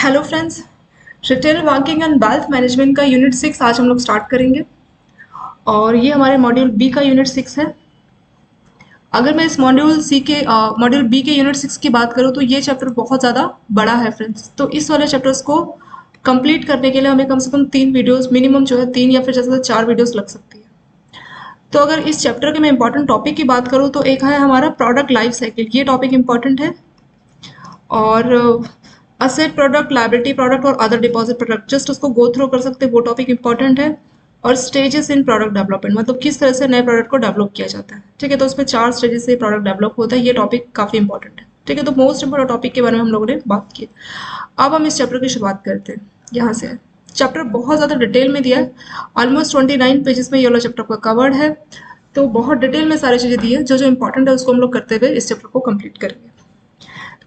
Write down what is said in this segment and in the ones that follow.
Hello friends, retail banking and wealth management का unit 6 आज हम लोग स्टार्ट करेंगे और ये हमारे मॉड्यूल बी का यूनिट 6 है। अगर मैं इस मॉड्यूल बी के यूनिट 6 की बात करूँ तो ये चैप्टर बहुत ज़्यादा बड़ा है फ्रेंड्स। तो इस वाले चैप्टर्स को कंप्लीट करने के लिए हमें कम से कम 3 वीडियोस मिनिमम जो है 3 या फिर ज़्यादा से 4 वीडियोस लग सकती है। तो अगर इस चैप्टर के मैं इंपॉर्टेंट टॉपिक की बात करूँ तो एक है हमारा प्रोडक्ट लाइफ साइकिल, ये टॉपिक इंपॉर्टेंट है। और असेट प्रोडक्ट, लायबिलिटी प्रोडक्ट और अदर डिपॉजिट प्रोडक्ट जस्ट उसको गो थ्रू कर सकते हैं, वो टॉपिक इंपॉर्टेंट है। और स्टेजेस इन प्रोडक्ट डेवलपमेंट, मतलब किस तरह से नए प्रोडक्ट को डेवलप किया जाता है। ठीक है, तो उसमें 4 स्टेजेस से प्रोडक्ट डेवलप होता है, ये टॉपिक काफी इंपॉर्टेंट है। ठीक है, तो मोस्ट इंपॉर्टेंट टॉपिक के बारे में हम लोगों ने बात की। अब हम इस चैप्टर की शुरुआत करते हैं। यहाँ से चैप्टर बहुत ज़्यादा डिटेल में दिया है, ऑलमोस्ट 29 पेजेस में ये वाला चैप्टर का कवर्ड है। तो बहुत डिटेल में सारी चीज़ें दी है, जो जो इंपॉर्टेंट है उसको हम लोग करते हुए इस चैप्टर को कंप्लीट करेंगे।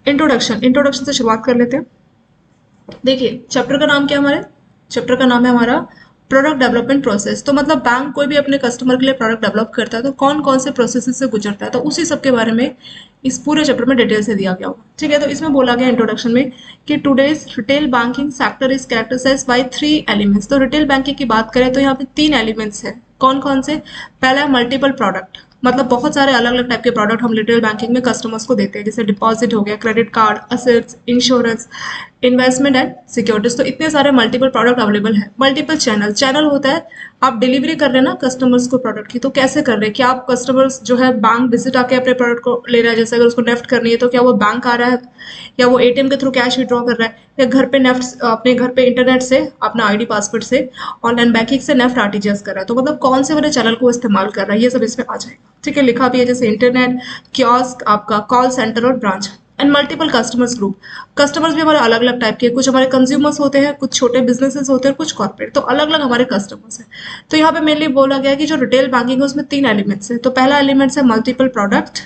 इंट्रोडक्शन से शुरुआत कर लेते हैं। देखिए, चैप्टर का नाम क्या है हमारे, चैप्टर का नाम है हमारा प्रोडक्ट डेवलपमेंट प्रोसेस। तो मतलब बैंक कोई भी अपने कस्टमर के लिए प्रोडक्ट डेवलप करता है तो कौन कौन से प्रोसेस से गुजरता है, तो उसी सब के बारे में इस पूरे चैप्टर में डिटेल से दिया गया होगा। ठीक है, तो इसमें बोला गया इंट्रोडक्शन में कि today's retail banking sector is characterised by 3 elements. तो रिटेल बैंकिंग की बात करें तो यहाँ पे 3 एलिमेंट्स है। कौन कौन से? पहला है मल्टीपल प्रोडक्ट, मतलब बहुत सारे अलग अलग टाइप के प्रोडक्ट हम रिटेल बैंकिंग में कस्टमर्स को देते हैं, जैसे डिपॉजिट हो गया, credit card, assets, insurance, investment and securities. तो इतने सारे मल्टीपल प्रोडक्ट अवेलेबल है। मल्टीपल चैनल होता है, आप डिलीवरी कर रहे हैं ना कस्टमर्स को प्रोडक्ट की, तो कैसे कर रहे हैं? क्या आप कस्टमर्स जो है बैंक विजिट आके अपने प्रोडक्ट को ले रहा है, जैसे अगर उसको नेफ्ट करनी है तो क्या वो बैंक आ रहा है, या वो एटीएम के थ्रू कैश विड्रॉ कर रहा है, या घर पे नेफ्ट अपने घर पे इंटरनेट से अपना आईडी पासवर्ड से ऑनलाइन बैंकिंग से नेफ्ट आरटीजीएस कर रहा है। तो मतलब कौन से वाले चैनल को इस्तेमाल कर रहा है, ये सब इसमें आ जाएगा। ठीक है, लिखा भी है जैसे इंटरनेट, कियोस्क, आपका कॉल सेंटर और branch. And multiple customers group, customers भी हमारे अलग अलग टाइप के, कुछ हमारे कंज्यूमर्स होते हैं, कुछ छोटे बिजनेसेस होते हैं, कुछ कॉर्पोरेट, तो अलग अलग हमारे कस्टमर्स हैं। तो यहाँ पे मेनली बोला गया है कि जो रिटेल बैंकिंग है उसमें 3 एलिमेंट्स है। तो पहला एलिमेंट्स है मल्टीपल प्रोडक्ट,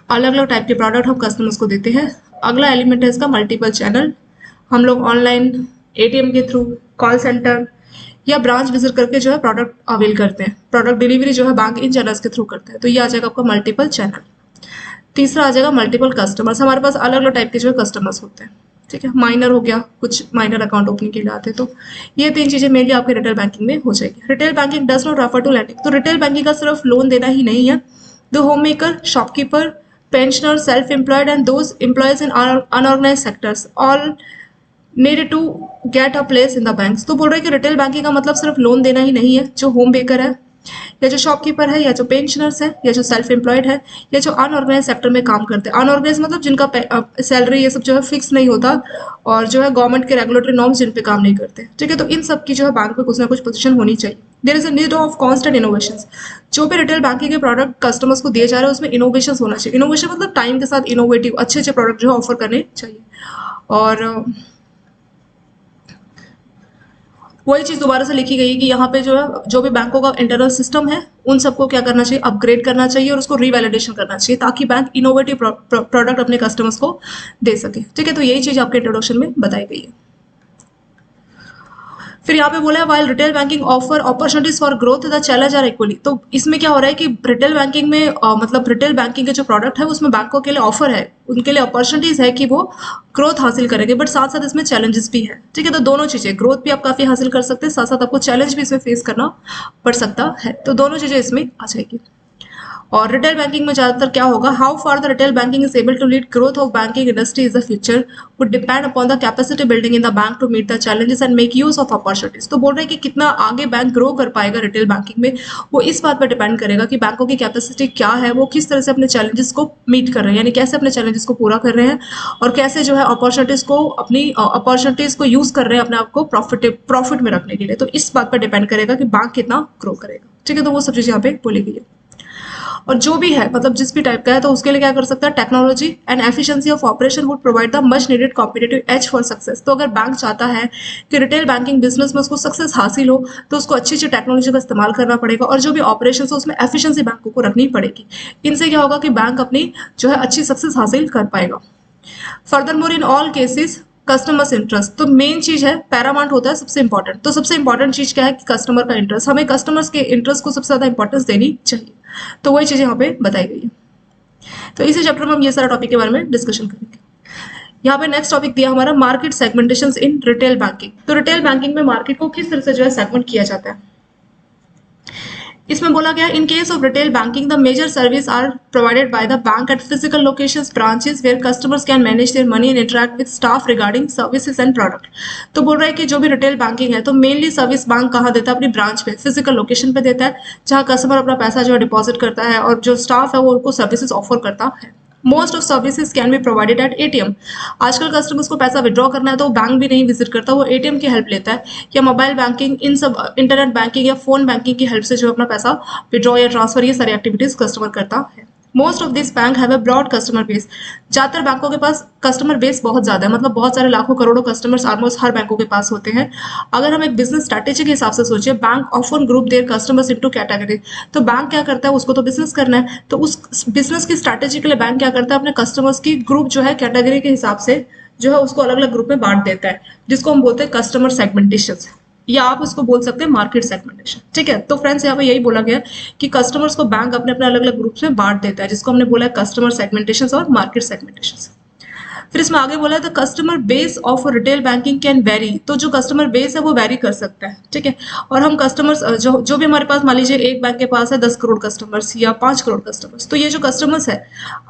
अलग अलग टाइप के प्रोडक्ट हम कस्टमर्स को देते हैं। अगला एलिमेंट है इसका मल्टीपल चैनल, हम लोग ऑनलाइन, एटीएम के थ्रू, कॉल सेंटर या ब्रांच विजिट करके जो है प्रोडक्ट अवेल करते हैं। प्रोडक्ट डिलीवरी जो है बैंक इन चैनल्स के थ्रू करते हैं, तो ये आ जाएगा आपका मल्टीपल चैनल। तीसरा आ जाएगा मल्टीपल कस्टमर्स, हमारे पास अलग अलग टाइप के जो है कस्टमर्स होते हैं। ठीक है, माइनर हो गया, कुछ माइनर अकाउंट ओपनिंग के लिए आते हैं। तो ये 3 चीजें मेनली आपके रिटेल बैंकिंग में हो जाएगी। Retail banking does not refer to landing, तो रिटेल बैंकिंग का सिर्फ लोन देना ही नहीं है। The homemaker, shopkeeper, pensioner, self employed and those employees in unorganise sectors all need to get a place in the banks. तो बोल रहे हैं कि रिटेल बैंकिंग का मतलब सिर्फ लोन देना ही नहीं है। जो होम बेकर है, या जो शॉपकीपर है, या जो पेंशनर्स है, या जो सेल्फ एम्प्लॉयड है, या जो अनऑर्गेनाइज सेक्टर में काम करते हैं। अनऑर्गेनाइज मतलब जिनका सैलरी ये सब जो है फिक्स नहीं होता, और जो है गवर्नमेंट के रेगुलेटरी नॉर्म्स जिन पे काम नहीं करते। ठीक है, तो इन सब की जो है बैंक में कुछ ना कुछ पोजीशन होनी चाहिए। There is a need of constant innovation. जो भी रिटेल बैंकिंग के प्रोडक्ट कस्टमर्स को दिए जा रहे हैं उसमें इनोवेशन होना चाहिए। इनोवेशन मतलब टाइम के साथ इनोवेटिव अच्छे अच्छे प्रोडक्ट जो है ऑफर करने चाहिए। और वही चीज दोबारा से लिखी गई है कि यहाँ पे जो है जो भी बैंकों का इंटरनल सिस्टम है उन सबको क्या करना चाहिए, अपग्रेड करना चाहिए और उसको रिवैलिडेशन करना चाहिए, ताकि बैंक इनोवेटिव प्रोडक्ट अपने कस्टमर्स को दे सके। ठीक है, तो यही चीज आपके इंट्रोडक्शन में बताई गई है। फिर यहाँ पे बोला है while retail banking offer opportunities for growth the challenge are equally. तो इसमें क्या हो रहा है कि रिटेल बैंकिंग में मतलब रिटेल बैंकिंग के जो प्रोडक्ट है उसमें बैंकों के लिए ऑफर है, उनके लिए अपॉर्चुनिटीज है कि वो ग्रोथ हासिल करेंगे, बट साथ साथ इसमें चैलेंजेस भी है। ठीक है, तो दोनों चीजें, ग्रोथ भी आप काफी हासिल कर सकते हैं, साथ साथ आपको चैलेंज भी इसमें फेस करना पड़ सकता है। तो दोनों चीजें इसमें आ जाएगी। और रिटेल बैंकिंग में ज्यादातर क्या होगा, how far the retail banking is able to lead growth of banking industry is the future would depend upon the capacity building in the bank to meet the challenges and make use of opportunities. तो बोल रहे हैं कि कितना आगे bank grow कर पाएगा retail banking में, वो इस बात पर डिपेंड करेगा कि बैंकों की कैपेसिटी क्या है, वो किस तरह से अपने चैलेंजेस को मीट कर रहे हैं, यानी कैसे अपने चैलेंजेस को पूरा कर रहे हैं, और कैसे जो है अपॉर्चुनिटीज को अपनी अपॉर्चुनिटीज को यूज कर रहे हैं अपने आप को प्रॉफिट में रखने के लिए। तो इस बात पर डिपेंड करेगा कि बैंक कितना ग्रो करेगा। ठीक है, तो वो सब चीजें यहाँ पे बोली गई है। और जो भी है मतलब जिस भी टाइप का है तो उसके लिए क्या कर सकता है, technology and efficiency of operation would provide the much needed competitive as for success. तो अगर बैंक चाहता है कि रिटेल बैंकिंग बिजनेस में उसको सक्सेस हासिल हो तो उसको अच्छी अच्छी टेक्नोलॉजी का इस्तेमाल करना पड़ेगा, और जो भी ऑपरेशन है उसमें एफिशिएंसी बैंकों को रखनी पड़ेगी। इनसे क्या होगा कि बैंक अपनी जो है अच्छी सक्सेस हासिल कर पाएगा। Further more in all cases customers interest, तो मेन चीज है, पैरामाउंट होता है सबसे इंपॉर्टेंट। तो सबसे इंपॉर्टेंट चीज क्या है कि कस्टमर का इंटरेस्ट, हमें कस्टमर्स के इंटरेस्ट को सबसे ज्यादा इंपॉर्टेंस देनी चाहिए। तो वही चीजें यहाँ पे बताई गई है। तो इसी चैप्टर में हम ये सारा टॉपिक के बारे में डिस्कशन करेंगे। यहाँ पे नेक्स्ट टॉपिक दिया हमारा मार्केट सेगमेंटेशन इन रिटेल बैंकिंग। तो रिटेल बैंकिंग में मार्केट को किस तरह से जो है सेगमेंट किया जाता है, इसमें बोला गया in case of retail banking the major service are provided by the bank at physical locations branches where customers can manage their money and interact with staff regarding services and product. तो बोल रहा है कि जो भी retail banking है तो mainly service bank कहाँ देता है, अपनी ब्रांच पे, फिजिकल लोकेशन पे देता है, जहाँ कस्टमर अपना पैसा जो है डिपॉजिट करता है और जो स्टाफ है वो उनको सर्विसेज ऑफर करता है। Most of services can be provided eight ATM. आजकल कस्टमर्स को पैसा विड्रॉ करना है तो वो बैंक भी नहीं विजिट करता, वो एटीएम की हेल्प लेता है या मोबाइल बैंकिंग, इन सब इंटरनेट बैंकिंग या फोन बैंकिंग की हेल्प से जो अपना पैसा विड्रॉ या ट्रांसफर ये सारी एक्टिविटीज कस्टमर करता है। Most of this bank have a broad customer base. ज्यादातर बैंकों के पास कस्टमर बेस बहुत ज्यादा है, मतलब बहुत सारे लाखों करोड़ों कस्टमर्स ऑलमोस्ट हर बैंकों के पास होते हैं। अगर हम एक बिजनेस स्ट्रैटेजी के हिसाब से सोचिए, bank often group their customers into category. तो बैंक क्या करता है, उसको तो बिजनेस करना है, तो उस बिजनेस की स्ट्रैटेजी के लिए बैंक क्या करता है, अपने कस्टमर्स की ग्रुप जो है कैटेगरी के हिसाब से जो है उसको अलग अलग ग्रुप में बांट देता है, जिसको हम बोलते हैं कस्टमर सेगमेंटेशन, या आप उसको बोल सकते हैं मार्केट सेगमेंटेशन। ठीक है, तो फ्रेंड्स यहाँ पे यही बोला गया कि कस्टमर्स को बैंक अपने अपने अलग अलग ग्रुप्स में बांट देता है, जिसको हमने बोला है कस्टमर सेगमेंटेशन और मार्केट सेगमेंटेशन। फिर इसमें आगे बोला है the customer base of retail banking can very. तो जो कस्टमर बेस है वो वेरी कर सकता है। ठीक है, और हम कस्टमर्स जो भी हमारे पास, मान लीजिए एक बैंक के पास है 10 करोड़ कस्टमर्स या 5 करोड़ कस्टमर्स, तो ये जो कस्टमर्स है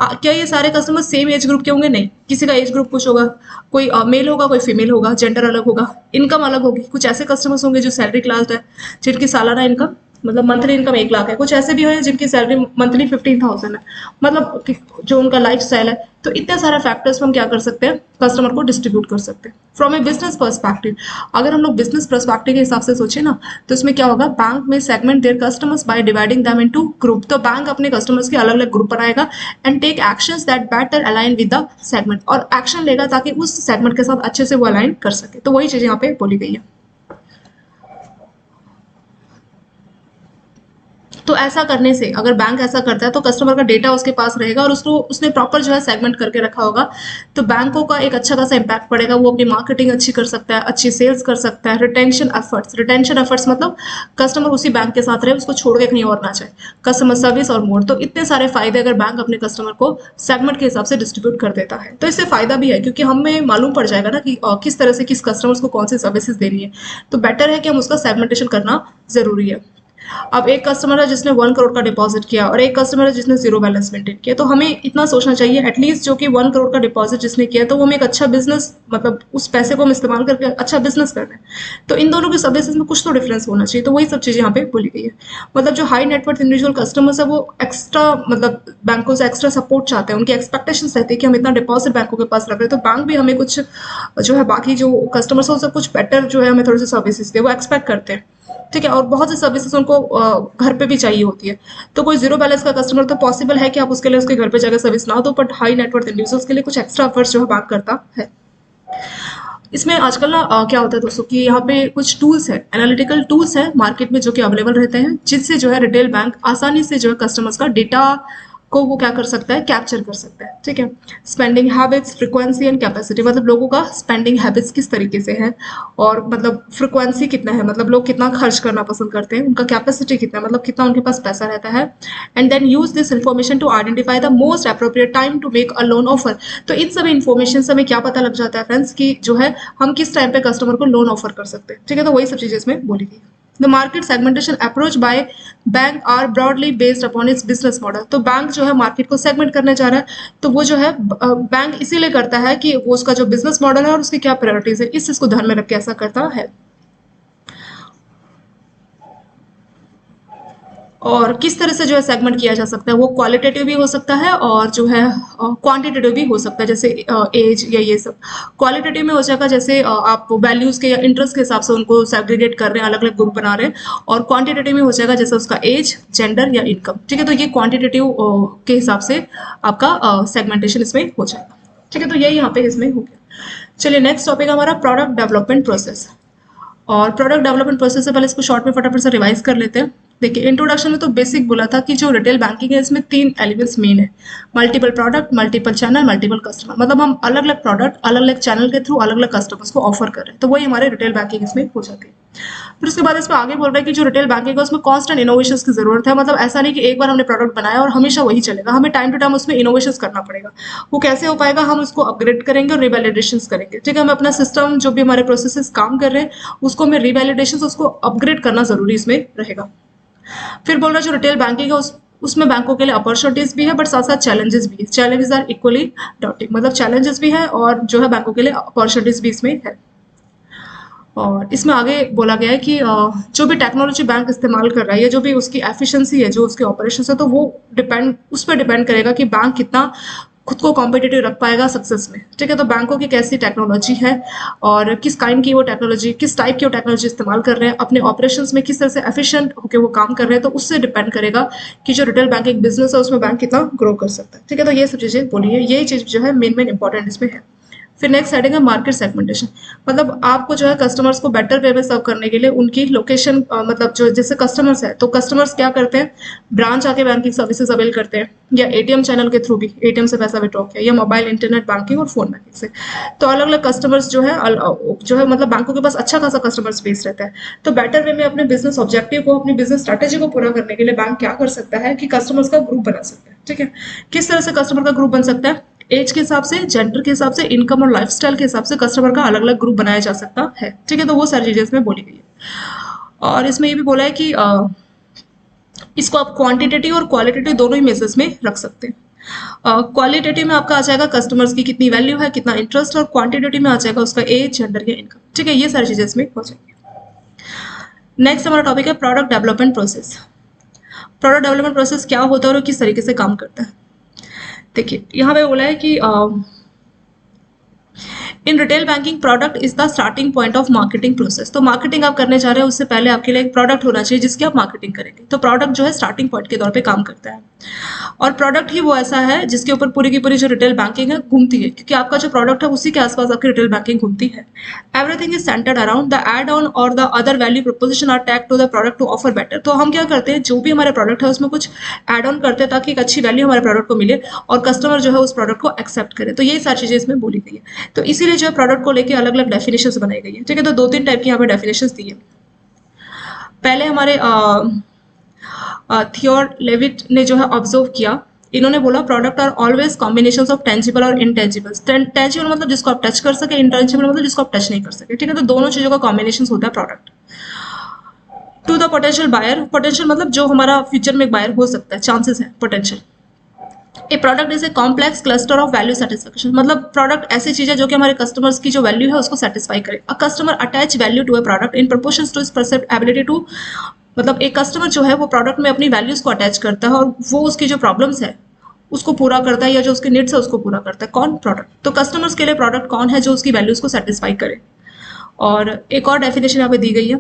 क्या ये सारे कस्टमर्स सेम एज ग्रुप के होंगे? नहीं, किसी का एज ग्रुप कुछ होगा, कोई मेल होगा, कोई फीमेल होगा, जेंडर अलग होगा, इनकम अलग होगी। कुछ ऐसे कस्टमर्स होंगे जो सैलरी क्लास है, जिनकी सालाना इनकम मतलब मंथली इनकम 1 लाख है, कुछ ऐसे भी है जिनकी सैलरी मंथली 15,000 है, मतलब जो उनका लाइफ स्टाइल है। तो इतने सारे फैक्टर्स हम क्या कर सकते हैं, कस्टमर को डिस्ट्रीब्यूट कर सकते हैं। फ्रॉम ए बिजनेस पर्सपेक्टिव, अगर हम लोग बिजनेस पर्सपेक्टिव के हिसाब से सोचे ना, तो इसमें क्या होगा, बैंक में segment their customers by dividing them into group. तो बैंक अपने कस्टमर्स के अलग अलग ग्रुप बनाएगा and take actions that better align with the segment, और एक्शन लेगा ताकि उस सेगमेंट के साथ अच्छे से वो अलाइन कर सके। तो वही चीज यहाँ पे बोली गई है। तो ऐसा करने से, अगर बैंक ऐसा करता है तो कस्टमर का डेटा उसके पास रहेगा और उसको उसने प्रॉपर जो है सेगमेंट करके रखा होगा, तो बैंकों का एक अच्छा खासा इम्पैक्ट पड़ेगा। वो अपनी मार्केटिंग अच्छी कर सकता है, अच्छी सेल्स कर सकता है। रिटेंशन एफर्ट्स मतलब कस्टमर उसी बैंक के साथ रहे, उसको छोड़ के कहीं और ना जाए, कस्टमर सर्विस और मोर। तो इतने सारे फायदे अगर बैंक अपने कस्टमर को सेगमेंट के हिसाब से डिस्ट्रीब्यूट कर देता है, तो इससे फायदा भी है क्योंकि हमें मालूम पड़ जाएगा ना कि किस तरह से किस कस्टमर्स को कौन सी सर्विसेज देनी है। तो बेटर है कि हम उसका सेगमेंटेशन करना जरूरी है। अब एक कस्टमर है जिसने 1 करोड़ का डिपॉजिट किया और एक कस्टमर है जिसने 0 बैलेंस मेंटेन किया, तो हमें इतना सोचना चाहिए एटलीस्ट जो कि 1 करोड़ का डिपॉजिट जिसने किया तो वो हमें एक अच्छा बिजनेस, मतलब उस पैसे को हम इस्तेमाल करके अच्छा बिजनेस कर रहे हैं, तो इन दोनों की सर्विसेज में कुछ तो डिफरेंस होना चाहिए। तो वही सब चीज़ यहाँ पे बोली गई है। मतलब जो हाई नेटवर्थ इंडिविजुअल कस्टमर्स है वो एक्स्ट्रा, मतलब बैंकों से एक्स्ट्रा सपोर्ट चाहते हैं, उनकी एक्सपेक्टेशन रहती है कि हम इतना डिपॉजिट बैंकों के पास रख रहे हैं, तो बैंक भी हमें कुछ जो है बाकी जो कस्टमर्स है उससे कुछ बेटर जो है हमें थोड़ी सी सर्विसेज दे, वो एक्सपेक्ट करते हैं। ठीक है, और बहुत सी सर्विसेज उनको घर पे भी चाहिए होती है। तो कोई 0 बैलेंस का कस्टमर तो पॉसिबल है कि आप उसके लिए उसके घर पे जाकर सर्विस ना दो, बट हाई नेटवर्थ इंडिविजुअल्स के लिए कुछ एक्स्ट्रा एफर्ट्स जो है बैंक करता है। इसमें आजकल ना क्या होता है दोस्तों कि यहाँ पे कुछ टूल्स है, एनालिटिकल टूल्स है मार्केट में जो कि अवेलेबल रहते हैं, जिससे जो है रिटेल बैंक आसानी से जो है कस्टमर्स का डेटा को वो क्या कर सकता है, कैप्चर कर सकता है। ठीक है, spending habits, frequency and capacity, मतलब लोगों का स्पेंडिंग हैबिट्स किस तरीके से है और मतलब फ्रीक्वेंसी कितना है, मतलब लोग कितना खर्च करना पसंद करते हैं, उनका कैपेसिटी कितना है, मतलब कितना उनके पास पैसा रहता है। And then use this information to identify the most appropriate time to make a loan offer. तो इन सभी इन्फॉर्मेशन से हमें क्या पता लग जाता है फ्रेंड्स कि जो है हम किस टाइम पे कस्टमर को लोन ऑफर कर सकते हैं। ठीक है, तो वही सब चीजें इसमें बोली गई। The market segmentation approach by bank are broadly based upon its business model। तो बैंक जो है मार्केट को सेगमेंट करने जा रहा है, तो वो जो है बैंक इसीलिए करता है कि वो उसका जो बिजनेस मॉडल है और उसकी क्या प्रायोरिटीज है, इस चीज को ध्यान में रख के ऐसा करता है। और किस तरह से जो है सेगमेंट किया जा सकता है, वो क्वालिटेटिव भी हो सकता है और जो है क्वांटिटेटिव भी हो सकता है, जैसे एज या ये सब। क्वालिटेटिव में हो जाएगा जैसे आप वैल्यूज के या इंटरेस्ट के हिसाब से उनको सेग्रीगेट कर रहे हैं, अलग अलग ग्रुप बना रहे हैं, और क्वांटिटेटिव में हो जाएगा जैसे उसका एज, जेंडर या इनकम। ठीक है, तो ये क्वांटिटेटिव के हिसाब से आपका सेगमेंटेशन इसमें हो जाएगा। ठीक है, तो यही यहाँ पे इसमें हो गया। चलिए नेक्स्ट टॉपिक हमारा प्रोडक्ट डेवलपमेंट प्रोसेस। और प्रोडक्ट डेवलपमेंट प्रोसेस से पहले इसको शॉर्ट में फटाफट से रिवाइज कर लेते हैं। देखिए इंट्रोडक्शन में तो बेसिक बोला था कि जो रिटेल बैंकिंग है इसमें 3 एलिमेंट्स मेन है, multiple product, multiple channel, multiple customer. मतलब हम अलग अलग प्रोडक्ट अलग अलग चैनल के थ्रू अलग अलग कस्टमर्स को ऑफर कर रहे हैं, तो वही हमारे रिटेल बैंकिंग इसमें हो जाती है। फिर उसके बाद इसमें आगे बोल रहा है कि जो रिटेल बैंकिंग है उसमें कॉन्स्टेंट इनोवेशन की जरूरत है। मतलब ऐसा नहीं कि एक बार हमने प्रोडक्ट बनाया और हमेशा वही चलेगा, हमें टाइम टू टाइम उसमें इनोवेशन करना पड़ेगा। वो कैसे हो पाएगा, हम उसको अपग्रेड करेंगे और रिवैलिडेशन करेंगे। ठीक है, हमें अपना सिस्टम जो भी हमारे प्रोसेसेस काम कर रहे हैं उसको हमें रिवैलिडेशन, उसको अपग्रेड करना जरूरी इसमें रहेगा। फिर बोल रहा है जो रिटेल बैंकिंग है उसमें बैंकों के लिए अपॉर्चुनिटीज भी है बट साथ साथ चैलेंजेस भी है। चैलेंजेस आर इक्वली डॉटिंग, मतलब चैलेंजेस भी है और जो है बैंकों के लिए अपॉर्चुनिटीज भी इसमें है। और इसमें आगे बोला गया है कि जो भी टेक्नोलॉजी बैंक इस्तेमाल कर रहा है या जो भी उसकी एफिशिएंसी है, जो उसके ऑपरेशन है, तो वो उस पर डिपेंड करेगा कि बैंक कितना खुद को कॉम्पिटिटिव रख पाएगा सक्सेस में। ठीक है, तो बैंकों की कैसी टेक्नोलॉजी है और किस काइंड की वो टेक्नोलॉजी, किस टाइप की वो टेक्नोलॉजी इस्तेमाल कर रहे हैं, अपने ऑपरेशंस में किस तरह से एफिशिएंट होकर वो काम कर रहे हैं, तो उससे डिपेंड करेगा कि जो रिटेल बैंकिंग बिजनेस है उसमें बैंक कितना ग्रो कर सकता है। ठीक है, तो ये सब चीजें बोली है, यही चीज जो है मेन इंपॉर्टेंट इसमें है। फिर नेक्स्ट हेडिंग है मार्केट सेगमेंटेशन। मतलब आपको जो है कस्टमर्स को बेटर वे में सर्व करने के लिए उनकी लोकेशन, मतलब जो जैसे कस्टमर्स है तो कस्टमर्स क्या करते हैं, ब्रांच आके बैंकिंग सर्विसेज अवेल करते हैं या एटीएम चैनल के थ्रू भी, एटीएम से पैसा विड्रॉ किया, या मोबाइल इंटरनेट बैंकिंग और फोन बैंकिंग से। तो अलग अलग कस्टमर्स जो है मतलब बैंकों के पास अच्छा खासा कस्टमर स्पेस रहता है। तो बेटर वे में अपने बिजनेस ऑब्जेक्टिव को, अपनी बिजनेस स्ट्रेटेजी को पूरा करने के लिए बैंक क्या कर सकता है कि कस्टमर्स का ग्रुप बना सकता है। ठीक है, किस तरह से कस्टमर का ग्रुप बन सकता है, एज के हिसाब से, जेंडर के हिसाब से, इनकम और लाइफस्टाइल के हिसाब से कस्टमर का अलग अलग ग्रुप बनाया जा सकता है। ठीक है, तो वो सारी चीजें इसमें बोली गई है। और इसमें ये भी बोला है कि इसको आप क्वांटिटेटिव और क्वालिटेटिव दोनों ही मेजर्स में रख सकते हैं। क्वालिटेटिव में आपका आ जाएगा कस्टमर्स की कितनी वैल्यू है, कितना इंटरेस्ट, और क्वांटिटेटिव में आ जाएगा उसका एज, जेंडर या इनकम। ठीक है, ये सारी चीजें इसमें हो जाएंगी। नेक्स्ट हमारा टॉपिक है product development process. Product development process क्या होता है और किस तरीके से काम करता है। देखिए यहाँ पे बोला है कि इन retail banking product is the starting point of marketing process. तो मार्केटिंग आप करने जा रहे हैं उससे पहले आपके लिए एक प्रोडक्ट होना चाहिए जिसकी आप मार्केटिंग करेंगे। तो प्रोडक्ट जो है स्टार्टिंग पॉइंट के तौर पे काम करता है और प्रोडक्ट ही वो ऐसा है जिसके ऊपर पूरी की पूरी जो रिटेल बैंकिंग है घूमती है, क्योंकि आपका जो प्रोडक्ट है उसी के आसपास आपकी रिटेल बैंकिंग घूमती है। Everything is centred around the add on और the other value proposition are tag to the product to offer better. तो हम क्या करते हैं, जो भी हमारे प्रोडक्ट है उसमें कुछ एड ऑन करते हैं ताकि एक अच्छी वैल्यू हमारे प्रोडक्ट को मिले और कस्टमर जो है उस प्रोडक्ट को एक्सेप्ट करे। तो यही सारी चीजें इसमें बोली गई है। तो इसीलिए जो है प्रोडक्ट को लेकर अलग अलग डेफिनेशन बनाई गई है। ठीक है, तो 2-3 टाइप की यहाँ पे डेफिनेशन दी है। पहले हमारे थियोर लेविट ने जो है ऑब्जर्व किया, इन्होंने बोला product are always combinations of tangible और इनटेंजिबल्स। टेंजिबल मतलब जिसको आप टच कर सके, इनटेंजिबल मतलब जिसको आप टच नहीं कर सके। ठीक है, तो दोनों चीजों का कॉम्बिनेशन होता है product. To the potential buyer, potential मतलब जो हमारा फ्यूचर में एक बायर हो सकता है, चांसेस है, potential. A product is a complex cluster of value satisfaction. मतलब प्रोडक्ट ऐसी चीज है जो कि हमारे कस्टमर्स की जो वैल्यू है उसको सेटिस्फाई करे। A customer attach value to a product in proportion to his percept ability to, मतलब एक कस्टमर जो है वो प्रोडक्ट में अपनी वैल्यूज को अटैच करता है और वो उसकी जो प्रॉब्लम्स है उसको पूरा करता है या जो उसके नीड्स है उसको पूरा करता है। कौन? प्रोडक्ट। तो कस्टमर्स के लिए प्रोडक्ट कौन है जो उसकी वैल्यूज को सेटिस्फाई करे। और एक और डेफिनेशन यहाँ पे दी गई है,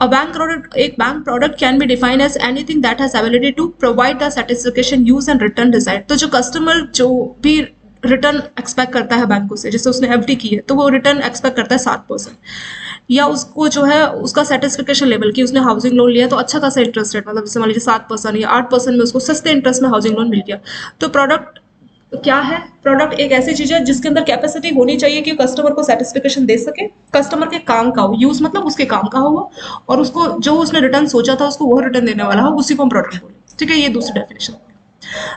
अ बैंक प्रोडक्ट, एक bank product can be define as anything that has ability to provide the satisfaction use and return desired. तो जो कस्टमर जो भी रिटर्न एक्सपेक्ट करता है बैंकों से, जैसे उसने एफडी की है तो वो रिटर्न एक्सपेक्ट करता है 7%, या उसको जो है उसका सेटिस्फिकेशन लेवल की, उसने हाउसिंग लोन लिया तो अच्छा खासा इंटरेस्ट रेट, मतलब जैसे मान लीजिए 7% या 8% में उसको सस्ते इंटरेस्ट में हाउसिंग लोन मिल गया। तो प्रोडक्ट क्या है? प्रोडक्ट एक ऐसी चीज है जिसके अंदर कैपेसिटी होनी चाहिए कि कस्टमर को सेटिस्फिकेशन दे सके, कस्टमर के काम का हो, यूज मतलब उसके काम का हो वो, और उसको जो उसने रिटर्न सोचा था उसको वो रिटर्न देने वाला हो, उसी को हम प्रोडक्ट बोले। ठीक है, ये दूसरी डेफिनेशन।